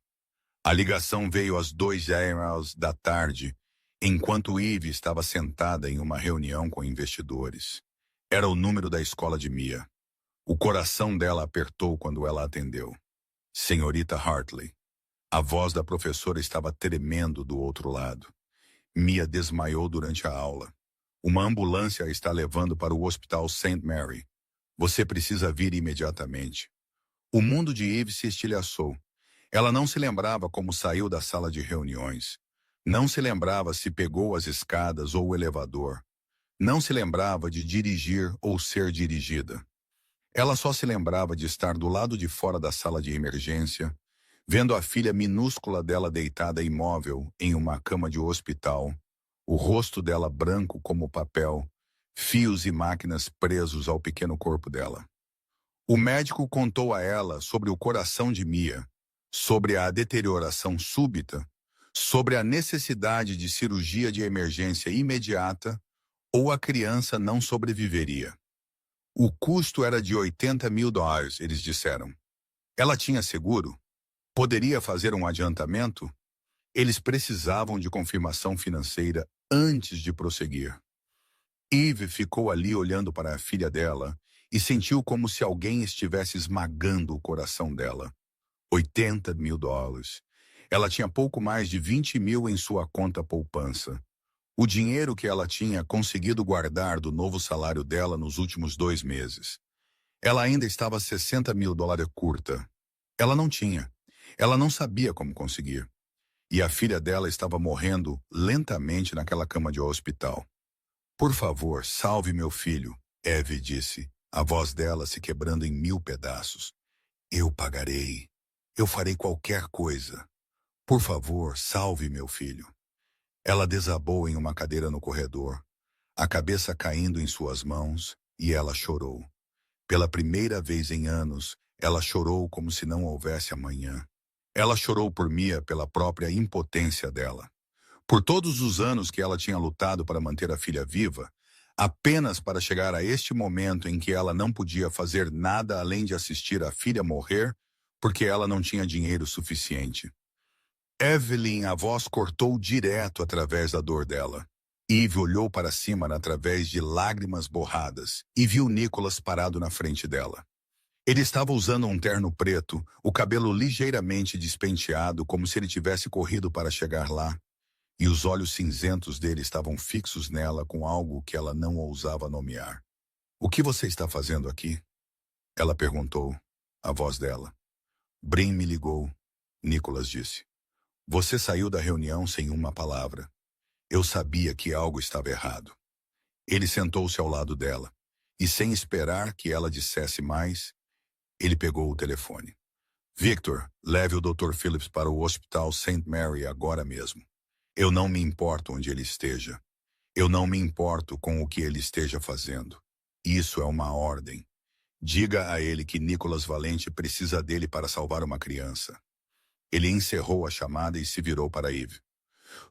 A ligação veio às 2h da tarde, enquanto Eve estava sentada em uma reunião com investidores. Era o número da escola de Mia. O coração dela apertou quando ela atendeu. Senhorita Hartley. A voz da professora estava tremendo do outro lado. Mia desmaiou durante a aula. Uma ambulância a está levando para o Hospital St. Mary. Você precisa vir imediatamente. O mundo de Eve se estilhaçou. Ela não se lembrava como saiu da sala de reuniões. Não se lembrava se pegou as escadas ou o elevador. Não se lembrava de dirigir ou ser dirigida. Ela só se lembrava de estar do lado de fora da sala de emergência, vendo a filha minúscula dela deitada imóvel em uma cama de hospital, o rosto dela branco como papel, fios e máquinas presos ao pequeno corpo dela. O médico contou a ela sobre o coração de Mia, sobre a deterioração súbita, sobre a necessidade de cirurgia de emergência imediata ou a criança não sobreviveria. O custo era de $80.000, eles disseram. Ela tinha seguro? Poderia fazer um adiantamento? Eles precisavam de confirmação financeira antes de prosseguir. Eve ficou ali olhando para a filha dela e sentiu como se alguém estivesse esmagando o coração dela. $80.000. Ela tinha pouco mais de 20.000 em sua conta poupança. O dinheiro que ela tinha conseguido guardar do novo salário dela nos últimos 2 meses. Ela ainda estava $60.000 curta. Ela não tinha. Ela não sabia como conseguir. E a filha dela estava morrendo lentamente naquela cama de hospital. Por favor, salve meu filho, Eve disse, a voz dela se quebrando em 1000 pedaços. Eu pagarei. Eu farei qualquer coisa. Por favor, salve meu filho. Ela desabou em uma cadeira no corredor, a cabeça caindo em suas mãos, e ela chorou. Pela primeira vez em anos, Ela chorou como se não houvesse amanhã. Ela chorou por Mia pela própria impotência dela. Por todos os anos que ela tinha lutado para manter a filha viva, apenas para chegar a este momento em que ela não podia fazer nada além de assistir a filha morrer, porque ela não tinha dinheiro suficiente. Evelyn, a voz cortou direto através da dor dela. Eve olhou para cima através de lágrimas borradas e viu Nicholas parado na frente dela. Ele estava usando um terno preto, o cabelo ligeiramente despenteado, como se ele tivesse corrido para chegar lá, e os olhos cinzentos dele estavam fixos nela com algo que ela não ousava nomear. "O que você está fazendo aqui?" Ela perguntou, a voz dela. "Brin me ligou", Nicholas disse. "Você saiu da reunião sem uma palavra. Eu sabia que algo estava errado." Ele sentou-se ao lado dela, e sem esperar que ela dissesse mais, ele pegou o telefone. "Victor, leve o Dr. Phillips para o Hospital St. Mary agora mesmo. Eu não me importo onde ele esteja. Eu não me importo com o que ele esteja fazendo. Isso é uma ordem. Diga a ele que Nicholas Valente precisa dele para salvar uma criança." Ele encerrou a chamada e se virou para Eve.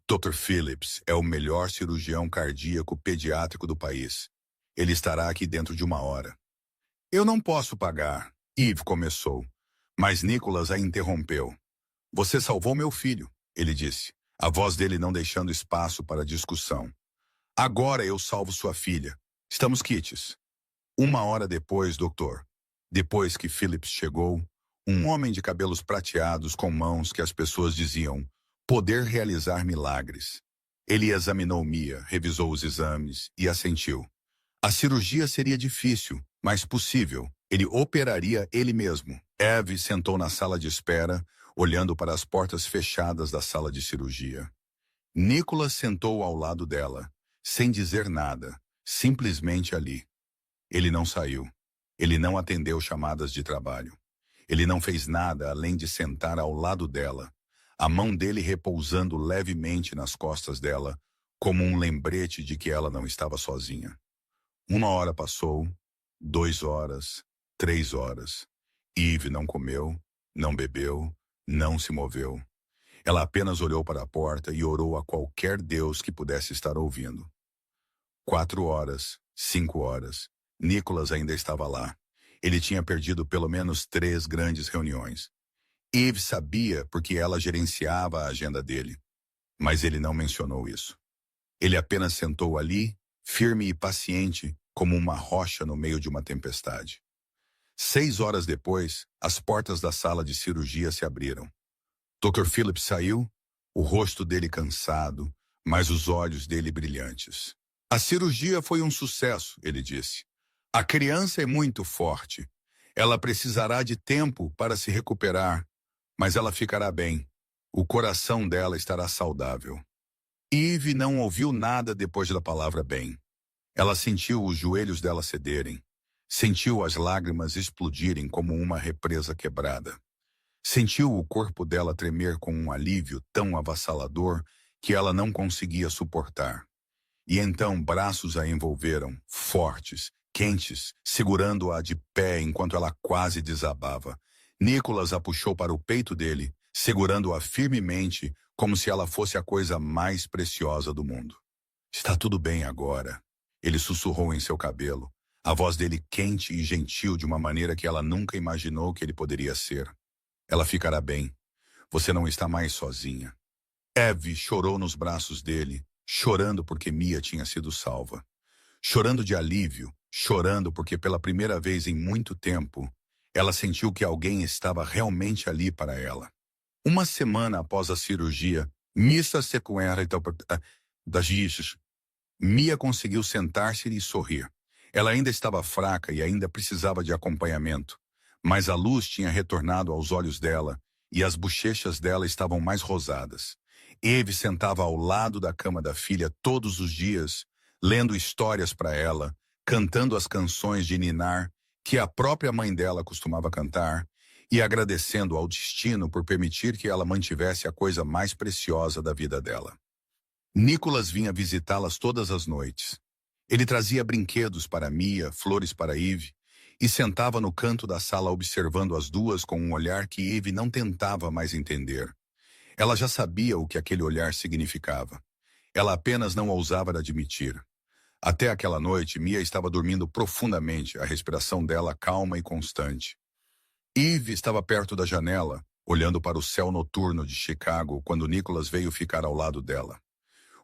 "Dr. Phillips é o melhor cirurgião cardíaco pediátrico do país. Ele estará aqui dentro de uma hora." "Eu não posso pagar", Eve começou, mas Nicholas a interrompeu. "Você salvou meu filho", ele disse, a voz dele não deixando espaço para discussão. "Agora eu salvo sua filha. Estamos quites." Uma hora depois, doutor, depois que Phillips chegou, um homem de cabelos prateados com mãos que as pessoas diziam poder realizar milagres. Ele examinou Mia, revisou os exames e assentiu. A cirurgia seria difícil, mas possível. Ele operaria ele mesmo. Eve sentou na sala de espera, olhando para as portas fechadas da sala de cirurgia. Nicholas sentou ao lado dela, sem dizer nada, simplesmente ali. Ele não saiu. Ele não atendeu chamadas de trabalho. Ele não fez nada além de sentar ao lado dela, a mão dele repousando levemente nas costas dela, como um lembrete de que ela não estava sozinha. 1 hora passou, 2 horas, 3 horas. Eve não comeu, não bebeu, não se moveu. Ela apenas olhou para a porta e orou a qualquer Deus que pudesse estar ouvindo. 4 horas, 5 horas. Nicholas ainda estava lá. Ele tinha perdido pelo menos 3 grandes reuniões. Eve sabia porque ela gerenciava a agenda dele, mas ele não mencionou isso. Ele apenas sentou ali, firme e paciente, como uma rocha no meio de uma tempestade. 6 horas depois, as portas da sala de cirurgia se abriram. Dr. Phillips saiu, o rosto dele cansado, mas os olhos dele brilhantes. "A cirurgia foi um sucesso", ele disse. "A criança é muito forte. Ela precisará de tempo para se recuperar, mas ela ficará bem. O coração dela estará saudável." Eve não ouviu nada depois da palavra bem. Ela sentiu os joelhos dela cederem. Sentiu as lágrimas explodirem como uma represa quebrada. Sentiu o corpo dela tremer com um alívio tão avassalador que ela não conseguia suportar. E então braços a envolveram, fortes, quentes, segurando-a de pé enquanto ela quase desabava. Nicholas a puxou para o peito dele, segurando-a firmemente, como se ela fosse a coisa mais preciosa do mundo. "Está tudo bem agora", ele sussurrou em seu cabelo, a voz dele quente e gentil de uma maneira que ela nunca imaginou que ele poderia ser. "Ela ficará bem. Você não está mais sozinha." Eve chorou nos braços dele, chorando porque Mia tinha sido salva. Chorando de alívio, chorando porque pela primeira vez em muito tempo, ela sentiu que alguém estava realmente ali para ela. 1 semana após a cirurgia, Mia conseguiu sentar-se e sorrir. Ela ainda estava fraca e ainda precisava de acompanhamento, mas a luz tinha retornado aos olhos dela e as bochechas dela estavam mais rosadas. Eve sentava ao lado da cama da filha todos os dias, lendo histórias para ela, cantando as canções de ninar que a própria mãe dela costumava cantar e agradecendo ao destino por permitir que ela mantivesse a coisa mais preciosa da vida dela. Nicholas vinha visitá-las todas as noites. Ele trazia brinquedos para Mia, flores para Eve, e sentava no canto da sala observando as duas com um olhar que Eve não tentava mais entender. Ela já sabia o que aquele olhar significava. Ela apenas não ousava admitir. Até aquela noite, Mia estava dormindo profundamente, a respiração dela calma e constante. Eve estava perto da janela, olhando para o céu noturno de Chicago quando Nicholas veio ficar ao lado dela.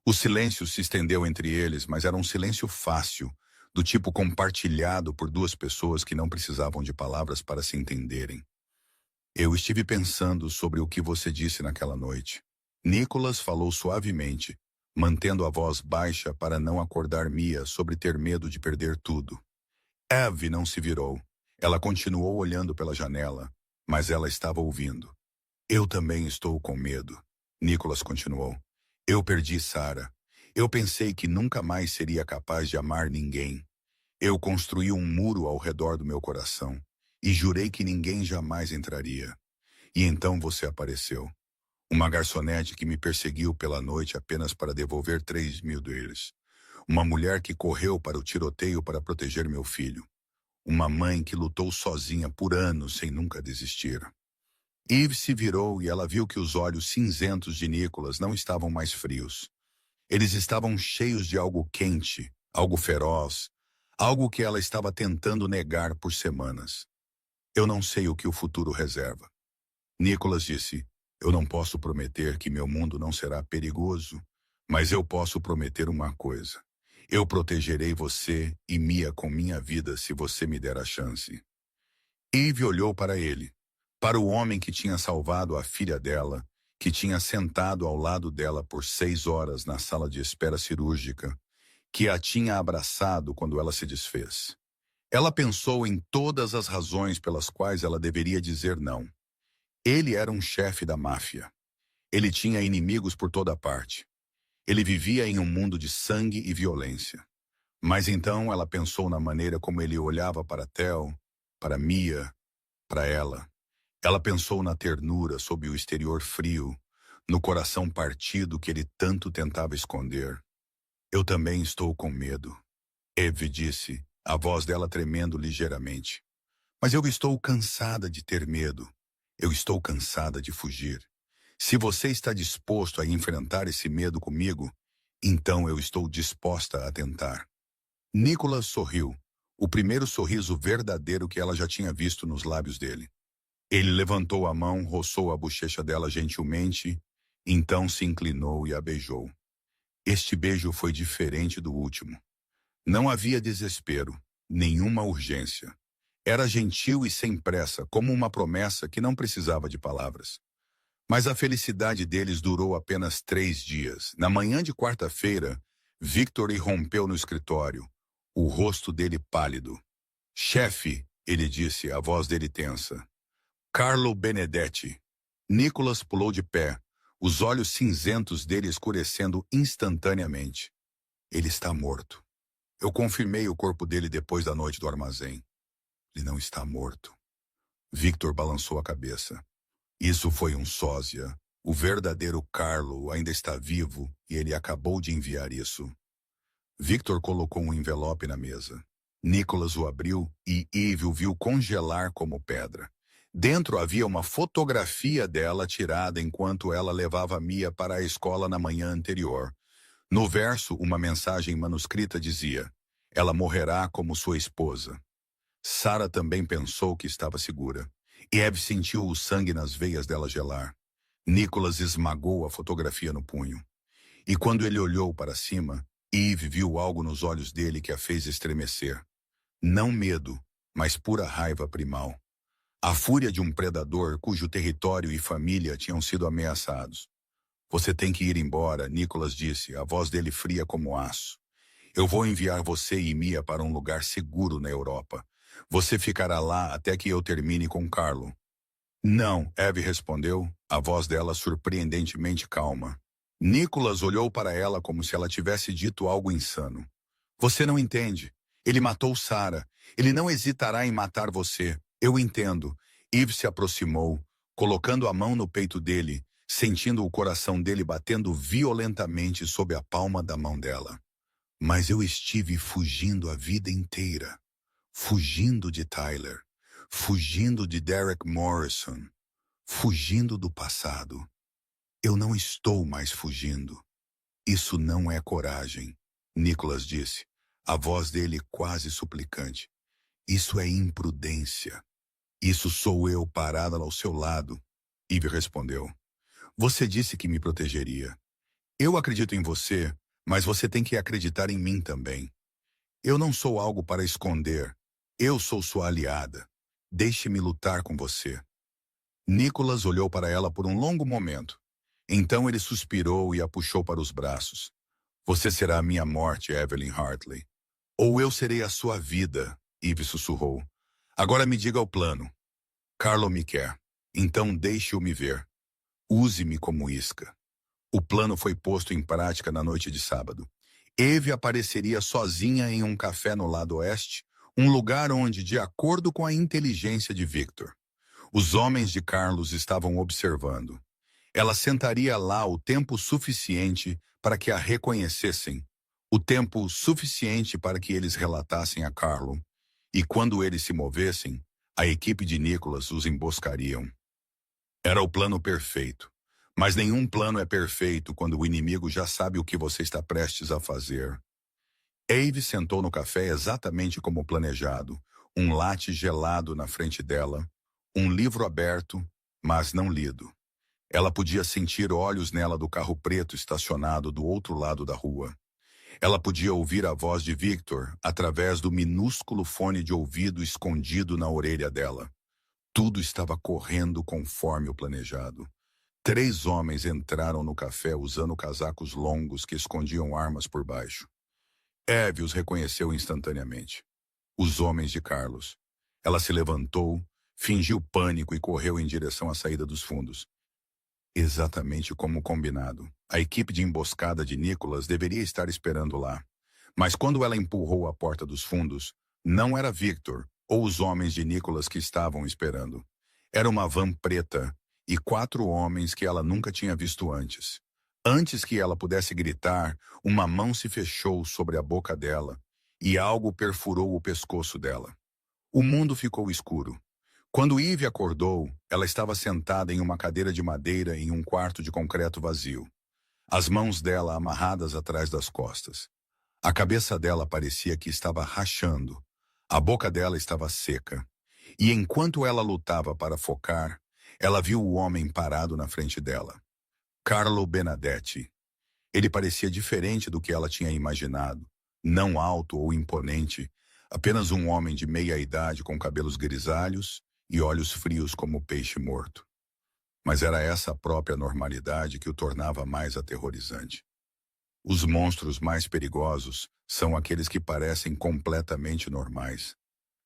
O silêncio se estendeu entre eles, mas era um silêncio fácil, do tipo compartilhado por duas pessoas que não precisavam de palavras para se entenderem. Eu estive pensando sobre o que você disse naquela noite. Nicholas falou suavemente, mantendo a voz baixa para não acordar Mia sobre ter medo de perder tudo. Eve não se virou. Ela continuou olhando pela janela, mas ela estava ouvindo. Eu também estou com medo, Nicholas continuou. Eu perdi Sarah. Eu pensei que nunca mais seria capaz de amar ninguém. Eu construí um muro ao redor do meu coração e jurei que ninguém jamais entraria. E então você apareceu. Uma garçonete que me perseguiu pela noite apenas para devolver 3.000 deles. Uma mulher que correu para o tiroteio para proteger meu filho. Uma mãe que lutou sozinha por anos sem nunca desistir. Eve se virou e ela viu que os olhos cinzentos de Nicholas não estavam mais frios. Eles estavam cheios de algo quente, algo feroz, algo que ela estava tentando negar por semanas. Eu não sei o que o futuro reserva. Nicholas disse, eu não posso prometer que meu mundo não será perigoso, mas eu posso prometer uma coisa. Eu protegerei você e Mia com minha vida se você me der a chance. Eve olhou para ele, para o homem que tinha salvado a filha dela, que tinha sentado ao lado dela por 6 horas na sala de espera cirúrgica, que a tinha abraçado quando ela se desfez. Ela pensou em todas as razões pelas quais ela deveria dizer não. Ele era um chefe da máfia. Ele tinha inimigos por toda parte. Ele vivia em um mundo de sangue e violência. Mas então ela pensou na maneira como ele olhava para Theo, para Mia, para ela. Ela pensou na ternura sob o exterior frio, no coração partido que ele tanto tentava esconder. Eu também estou com medo, Eve disse, a voz dela tremendo ligeiramente. Mas eu estou cansada de ter medo. Eu estou cansada de fugir. Se você está disposto a enfrentar esse medo comigo, então eu estou disposta a tentar. Nicholas sorriu, o primeiro sorriso verdadeiro que ela já tinha visto nos lábios dele. Ele levantou a mão, roçou a bochecha dela gentilmente, então se inclinou e a beijou. Este beijo foi diferente do último. Não havia desespero, nenhuma urgência. Era gentil e sem pressa, como uma promessa que não precisava de palavras. Mas a felicidade deles durou apenas 3 dias. Na manhã de quarta-feira, Victor irrompeu no escritório, o rosto dele pálido. Chefe, ele disse, a voz dele tensa. Carlo Benedetti. Nicholas pulou de pé, os olhos cinzentos dele escurecendo instantaneamente. Ele está morto. Eu confirmei o corpo dele depois da noite do armazém. Ele não está morto. Victor balançou a cabeça. Isso foi um sósia. O verdadeiro Carlo ainda está vivo e ele acabou de enviar isso. Victor colocou um envelope na mesa. Nicholas o abriu e Eve o viu congelar como pedra. Dentro havia uma fotografia dela tirada enquanto ela levava Mia para a escola na manhã anterior. No verso, uma mensagem manuscrita dizia: ela morrerá como sua esposa. Sarah também pensou que estava segura. E Eve sentiu o sangue nas veias dela gelar. Nicholas esmagou a fotografia no punho. E quando ele olhou para cima, Eve viu algo nos olhos dele que a fez estremecer. Não medo, mas pura raiva primal. A fúria de um predador cujo território e família tinham sido ameaçados. Você tem que ir embora, Nicholas disse, a voz dele fria como aço. Eu vou enviar você e Mia para um lugar seguro na Europa. Você ficará lá até que eu termine com Carlo. Não, Eve respondeu, a voz dela surpreendentemente calma. Nicholas olhou para ela como se ela tivesse dito algo insano. Você não entende. Ele matou Sarah. Ele não hesitará em matar você. Eu entendo. Eve se aproximou, colocando a mão no peito dele, sentindo o coração dele batendo violentamente sob a palma da mão dela. Mas eu estive fugindo a vida inteira. fugindo de Tyler, fugindo de Derek Morrison, fugindo do passado. Eu não estou mais fugindo. Isso não é coragem, Nicholas disse, a voz dele quase suplicante. Isso é imprudência. Isso sou eu parada ao seu lado. Eve respondeu. Você disse que me protegeria. Eu acredito em você, mas você tem que acreditar em mim também. Eu não sou algo para esconder. Eu sou sua aliada. Deixe-me lutar com você. Nicholas olhou para ela por um longo momento. Então ele suspirou e a puxou para os braços. Você será a minha morte, Evelyn Hartley. Ou eu serei a sua vida, Eve sussurrou. Agora me diga o plano. Carlo me quer. Então deixe-o me ver. Use-me como isca. O plano foi posto em prática na noite de sábado. Eve apareceria sozinha em um café no lado oeste, um lugar onde, de acordo com a inteligência de Victor, os homens de Carlos estavam observando. Ela sentaria lá o tempo suficiente para que a reconhecessem, o tempo suficiente para que eles relatassem a Carlo, e quando eles se movessem, a equipe de Nicholas os emboscariam. Era o plano perfeito, mas nenhum plano é perfeito quando o inimigo já sabe o que você está prestes a fazer. Eve sentou no café exatamente como planejado, um latte gelado na frente dela, um livro aberto, mas não lido. Ela podia sentir olhos nela do carro preto estacionado do outro lado da rua. Ela podia ouvir a voz de Victor através do minúsculo fone de ouvido escondido na orelha dela. Tudo estava correndo conforme o planejado. 3 homens entraram no café usando casacos longos que escondiam armas por baixo. Eve os reconheceu instantaneamente. Os homens de Carlos. Ela se levantou, fingiu pânico e correu em direção à saída dos fundos. Exatamente como combinado. A equipe de emboscada de Nicholas deveria estar esperando lá. Mas quando ela empurrou a porta dos fundos, não era Victor ou os homens de Nicholas que estavam esperando. Era uma van preta e 4 homens que ela nunca tinha visto antes. Antes que ela pudesse gritar, uma mão se fechou sobre a boca dela e algo perfurou o pescoço dela. O mundo ficou escuro. Quando Eve acordou, ela estava sentada em uma cadeira de madeira em um quarto de concreto vazio. As mãos dela amarradas atrás das costas. A cabeça dela parecia que estava rachando. A boca dela estava seca. E enquanto ela lutava para focar, ela viu o homem parado na frente dela. Carlo Benedetti. Ele parecia diferente do que ela tinha imaginado. Não alto ou imponente, apenas um homem de meia idade com cabelos grisalhos e olhos frios como peixe morto. Mas era essa a própria normalidade que o tornava mais aterrorizante. Os monstros mais perigosos são aqueles que parecem completamente normais.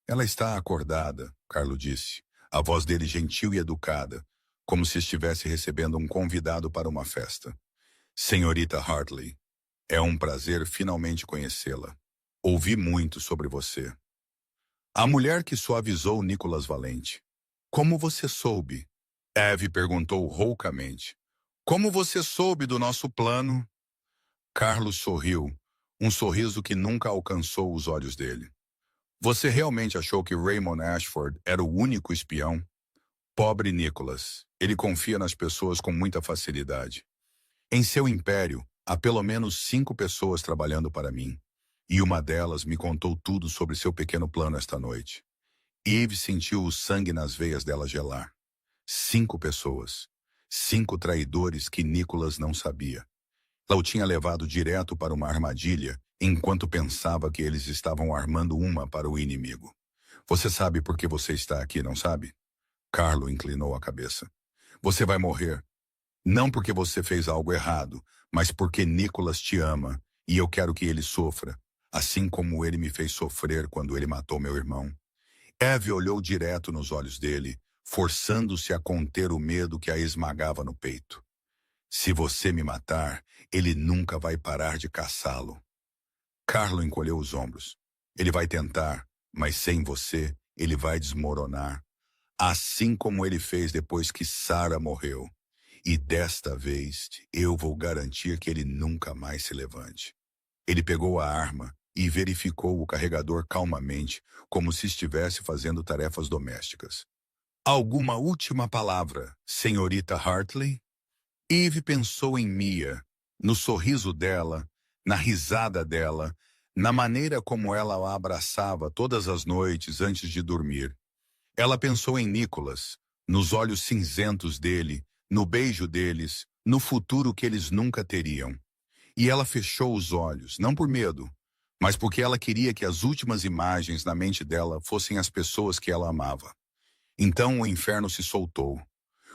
Ela está acordada, Carlo disse, a voz dele gentil e educada, como se estivesse recebendo um convidado para uma festa. Senhorita Hartley, é um prazer finalmente conhecê-la. Ouvi muito sobre você. A mulher que suavizou Nicholas Valente. Como você soube? Eve perguntou roucamente. Como você soube do nosso plano? Carlos sorriu, um sorriso que nunca alcançou os olhos dele. Você realmente achou que Raymond Ashford era o único espião? Pobre Nicholas, ele confia nas pessoas com muita facilidade. Em seu império, há pelo menos 5 pessoas trabalhando para mim, e uma delas me contou tudo sobre seu pequeno plano esta noite. Eve sentiu o sangue nas veias dela gelar. 5 pessoas. 5 traidores que Nicholas não sabia. Ela o tinha levado direto para uma armadilha, enquanto pensava que eles estavam armando uma para o inimigo. Você sabe por que você está aqui, não sabe? Carlo inclinou a cabeça. Você vai morrer. Não porque você fez algo errado, mas porque Nicholas te ama, e eu quero que ele sofra, assim como ele me fez sofrer quando ele matou meu irmão. Eve olhou direto nos olhos dele, forçando-se a conter o medo que a esmagava no peito. Se você me matar, ele nunca vai parar de caçá-lo. Carlo encolheu os ombros. Ele vai tentar, mas sem você, ele vai desmoronar. Assim como ele fez depois que Sarah morreu. E desta vez, eu vou garantir que ele nunca mais se levante. Ele pegou a arma e verificou o carregador calmamente, como se estivesse fazendo tarefas domésticas. Alguma última palavra, senhorita Hartley? Eve pensou em Mia, no sorriso dela, na risada dela, na maneira como ela a abraçava todas as noites antes de dormir. Ela pensou em Nicholas, nos olhos cinzentos dele, no beijo deles, no futuro que eles nunca teriam. E ela fechou os olhos, não por medo, mas porque ela queria que as últimas imagens na mente dela fossem as pessoas que ela amava. Então o inferno se soltou.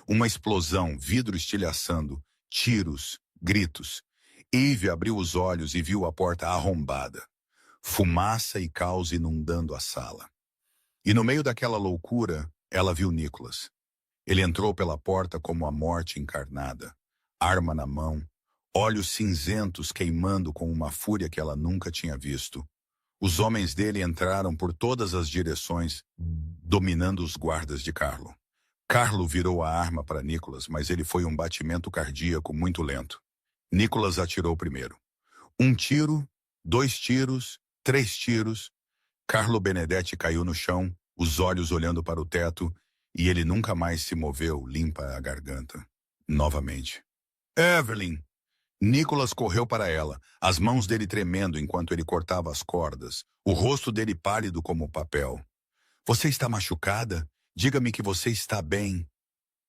Uma explosão, vidro estilhaçando, tiros, gritos. Eve abriu os olhos e viu a porta arrombada. Fumaça e caos inundando a sala. E no meio daquela loucura, ela viu Nicholas. Ele entrou pela porta como a morte encarnada, arma na mão, olhos cinzentos queimando com uma fúria que ela nunca tinha visto. Os homens dele entraram por todas as direções, dominando os guardas de Carlo. Carlo virou a arma para Nicholas, mas ele foi um batimento cardíaco muito lento. Nicholas atirou primeiro. Um tiro, 2 tiros, 3 tiros. Carlo Benedetti caiu no chão, os olhos olhando para o teto, e ele nunca mais se moveu, limpa a garganta. Novamente. Evelyn! Nicholas correu para ela, as mãos dele tremendo enquanto ele cortava as cordas, o rosto dele pálido como papel. Você está machucada? Diga-me que você está bem.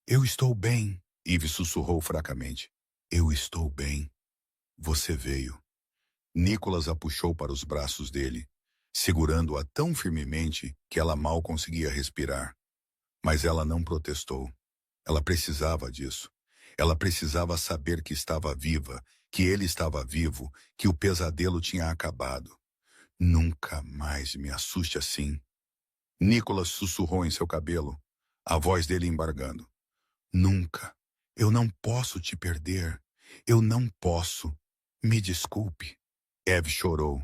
Eu estou bem, Eve sussurrou fracamente. Eu estou bem. Você veio. Nicholas a puxou para os braços dele, segurando-a tão firmemente que ela mal conseguia respirar. Mas ela não protestou. Ela precisava disso. Ela precisava saber que estava viva, que ele estava vivo, que o pesadelo tinha acabado. Nunca mais me assuste assim. Nicholas sussurrou em seu cabelo, a voz dele embargando. Nunca. Eu não posso te perder. Eu não posso. Me desculpe. Eve chorou,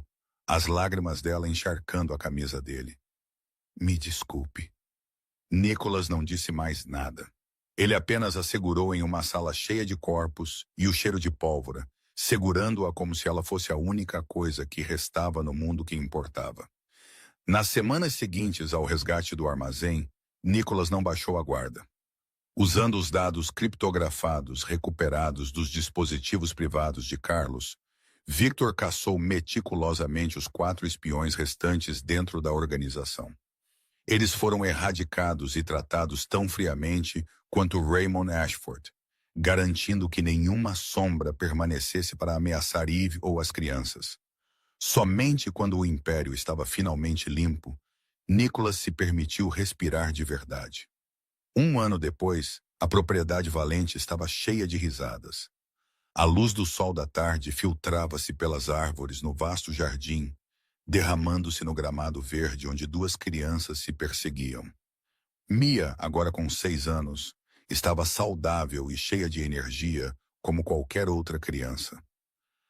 as lágrimas dela encharcando a camisa dele. Me desculpe. Nicholas não disse mais nada. Ele apenas a segurou em uma sala cheia de corpos e o cheiro de pólvora, segurando-a como se ela fosse a única coisa que restava no mundo que importava. Nas semanas seguintes ao resgate do armazém, Nicholas não baixou a guarda. Usando os dados criptografados recuperados dos dispositivos privados de Carlos, Victor caçou meticulosamente os 4 espiões restantes dentro da organização. Eles foram erradicados e tratados tão friamente quanto Raymond Ashford, garantindo que nenhuma sombra permanecesse para ameaçar Eve ou as crianças. Somente quando o império estava finalmente limpo, Nicholas se permitiu respirar de verdade. 1 ano depois, a propriedade valente estava cheia de risadas. A luz do sol da tarde filtrava-se pelas árvores no vasto jardim, derramando-se no gramado verde onde 2 crianças se perseguiam. Mia, agora com 6 anos, estava saudável e cheia de energia como qualquer outra criança.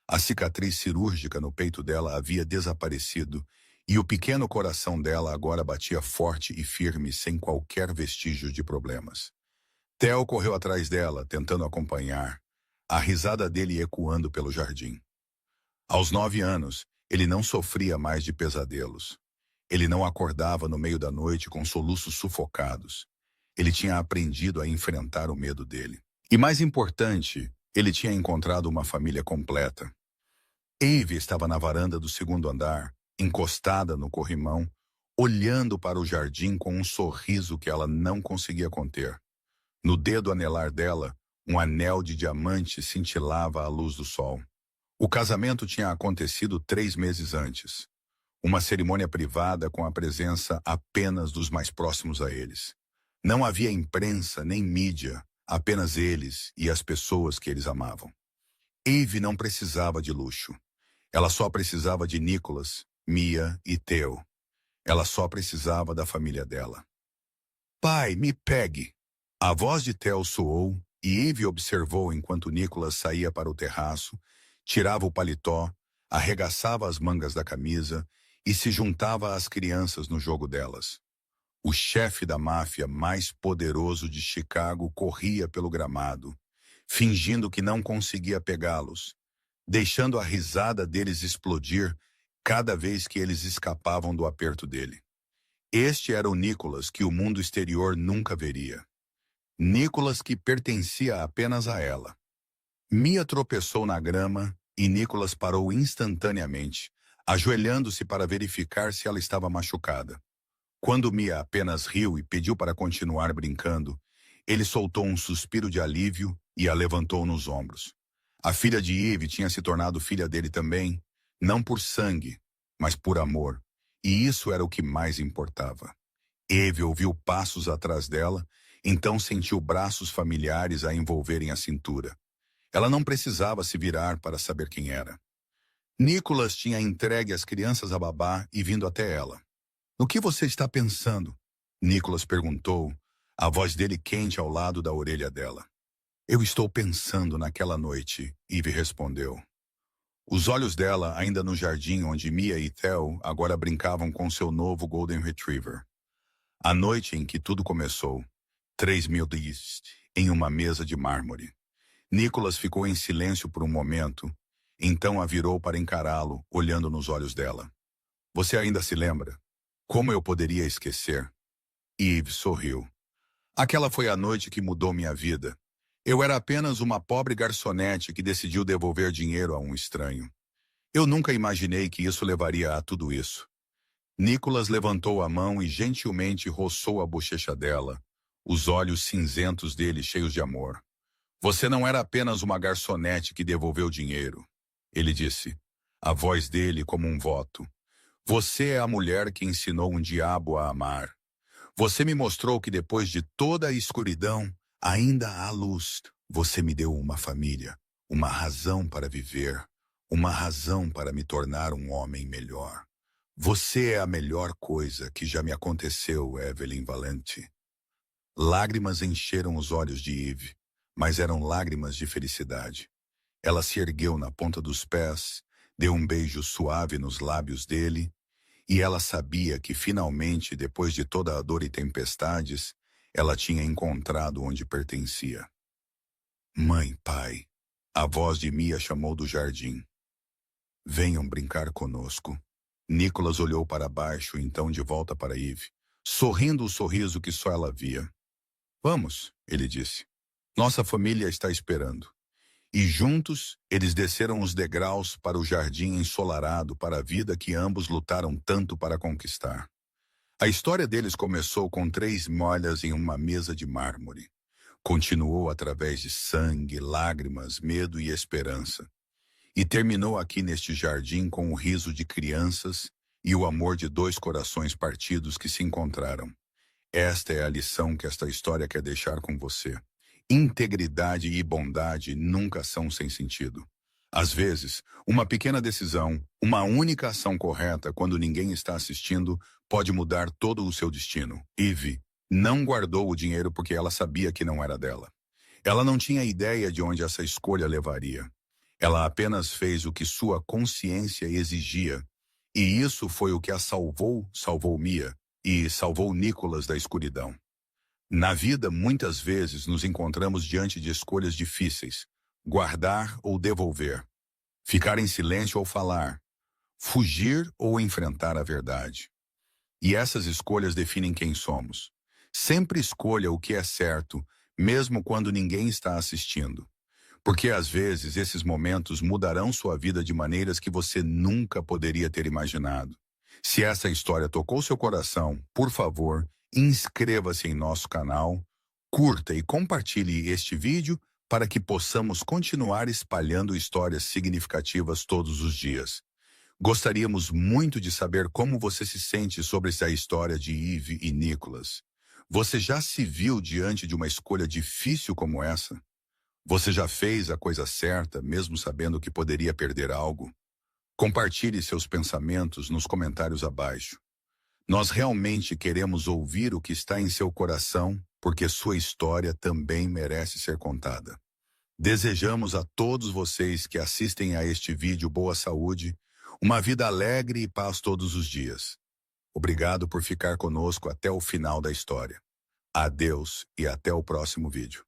A cicatriz cirúrgica no peito dela havia desaparecido e o pequeno coração dela agora batia forte e firme sem qualquer vestígio de problemas. Theo correu atrás dela, tentando acompanhar, a risada dele ecoando pelo jardim. Aos 9 anos, ele não sofria mais de pesadelos. Ele não acordava no meio da noite com soluços sufocados. Ele tinha aprendido a enfrentar o medo dele. E mais importante, ele tinha encontrado uma família completa. Eve estava na varanda do 2º andar, encostada no corrimão, olhando para o jardim com um sorriso que ela não conseguia conter. No dedo anelar dela, um anel de diamante cintilava à luz do sol. O casamento tinha acontecido 3 meses antes. Uma cerimônia privada com a presença apenas dos mais próximos a eles. Não havia imprensa nem mídia, apenas eles e as pessoas que eles amavam. Eve não precisava de luxo. Ela só precisava de Nicholas, Mia e Theo. Ela só precisava da família dela. Pai, me pegue! A voz de Theo soou e Eve observou enquanto Nicholas saía para o terraço, tirava o paletó, arregaçava as mangas da camisa e se juntava às crianças no jogo delas. O chefe da máfia mais poderoso de Chicago corria pelo gramado, fingindo que não conseguia pegá-los, deixando a risada deles explodir cada vez que eles escapavam do aperto dele. Este era o Nicholas que o mundo exterior nunca veria. Nicholas que pertencia apenas a ela. Mia tropeçou na grama e Nicholas parou instantaneamente, ajoelhando-se para verificar se ela estava machucada. Quando Mia apenas riu e pediu para continuar brincando, ele soltou um suspiro de alívio e a levantou nos ombros. A filha de Eve tinha se tornado filha dele também, não por sangue, mas por amor, e isso era o que mais importava. Eve ouviu passos atrás dela, então sentiu braços familiares a envolverem a cintura. Ela não precisava se virar para saber quem era. Nicholas tinha entregue as crianças a babá e vindo até ela. "No que você está pensando?" Nicholas perguntou, a voz dele quente ao lado da orelha dela. "Eu estou pensando naquela noite", Eve respondeu. Os olhos dela ainda no jardim onde Mia e Theo agora brincavam com seu novo Golden Retriever. A noite em que tudo começou, 3.000 dias, em uma mesa de mármore. Nicholas ficou em silêncio por um momento, então a virou para encará-lo, olhando nos olhos dela. "Você ainda se lembra? Como eu poderia esquecer?" Eve sorriu. "Aquela foi a noite que mudou minha vida. Eu era apenas uma pobre garçonete que decidiu devolver dinheiro a um estranho. Eu nunca imaginei que isso levaria a tudo isso." Nicholas levantou a mão e gentilmente roçou a bochecha dela, os olhos cinzentos dele cheios de amor. "Você não era apenas uma garçonete que devolveu dinheiro", ele disse, a voz dele como um voto. "Você é a mulher que ensinou um diabo a amar. Você me mostrou que depois de toda a escuridão, ainda há luz. Você me deu uma família, uma razão para viver, uma razão para me tornar um homem melhor. Você é a melhor coisa que já me aconteceu, Evelyn Valente." Lágrimas encheram os olhos de Eve, mas eram lágrimas de felicidade. Ela se ergueu na ponta dos pés, deu um beijo suave nos lábios dele, e ela sabia que finalmente, depois de toda a dor e tempestades, ela tinha encontrado onde pertencia. "Mãe, pai", a voz de Mia chamou do jardim. "Venham brincar conosco." Nicholas olhou para baixo, então de volta para Eve, sorrindo o sorriso que só ela via. "Vamos", ele disse. "Nossa família está esperando." E juntos, eles desceram os degraus para o jardim ensolarado para a vida que ambos lutaram tanto para conquistar. A história deles começou com 3 molhas em uma mesa de mármore. Continuou através de sangue, lágrimas, medo e esperança. E terminou aqui neste jardim com o riso de crianças e o amor de 2 corações partidos que se encontraram. Esta é a lição que esta história quer deixar com você. Integridade e bondade nunca são sem sentido. Às vezes, uma pequena decisão, uma única ação correta quando ninguém está assistindo, pode mudar todo o seu destino. Eve não guardou o dinheiro porque ela sabia que não era dela. Ela não tinha ideia de onde essa escolha levaria. Ela apenas fez o que sua consciência exigia. E isso foi o que a salvou Mia e salvou Nicholas da escuridão. Na vida, muitas vezes, nos encontramos diante de escolhas difíceis. Guardar ou devolver. Ficar em silêncio ou falar. Fugir ou enfrentar a verdade. E essas escolhas definem quem somos. Sempre escolha o que é certo, mesmo quando ninguém está assistindo. Porque às vezes esses momentos mudarão sua vida de maneiras que você nunca poderia ter imaginado. Se essa história tocou seu coração, por favor, inscreva-se em nosso canal, curta e compartilhe este vídeo para que possamos continuar espalhando histórias significativas todos os dias. Gostaríamos muito de saber como você se sente sobre essa história de Eve e Nicholas. Você já se viu diante de uma escolha difícil como essa? Você já fez a coisa certa, mesmo sabendo que poderia perder algo? Compartilhe seus pensamentos nos comentários abaixo. Nós realmente queremos ouvir o que está em seu coração, porque sua história também merece ser contada. Desejamos a todos vocês que assistem a este vídeo boa saúde, uma vida alegre e paz todos os dias. Obrigado por ficar conosco até o final da história. Adeus e até o próximo vídeo.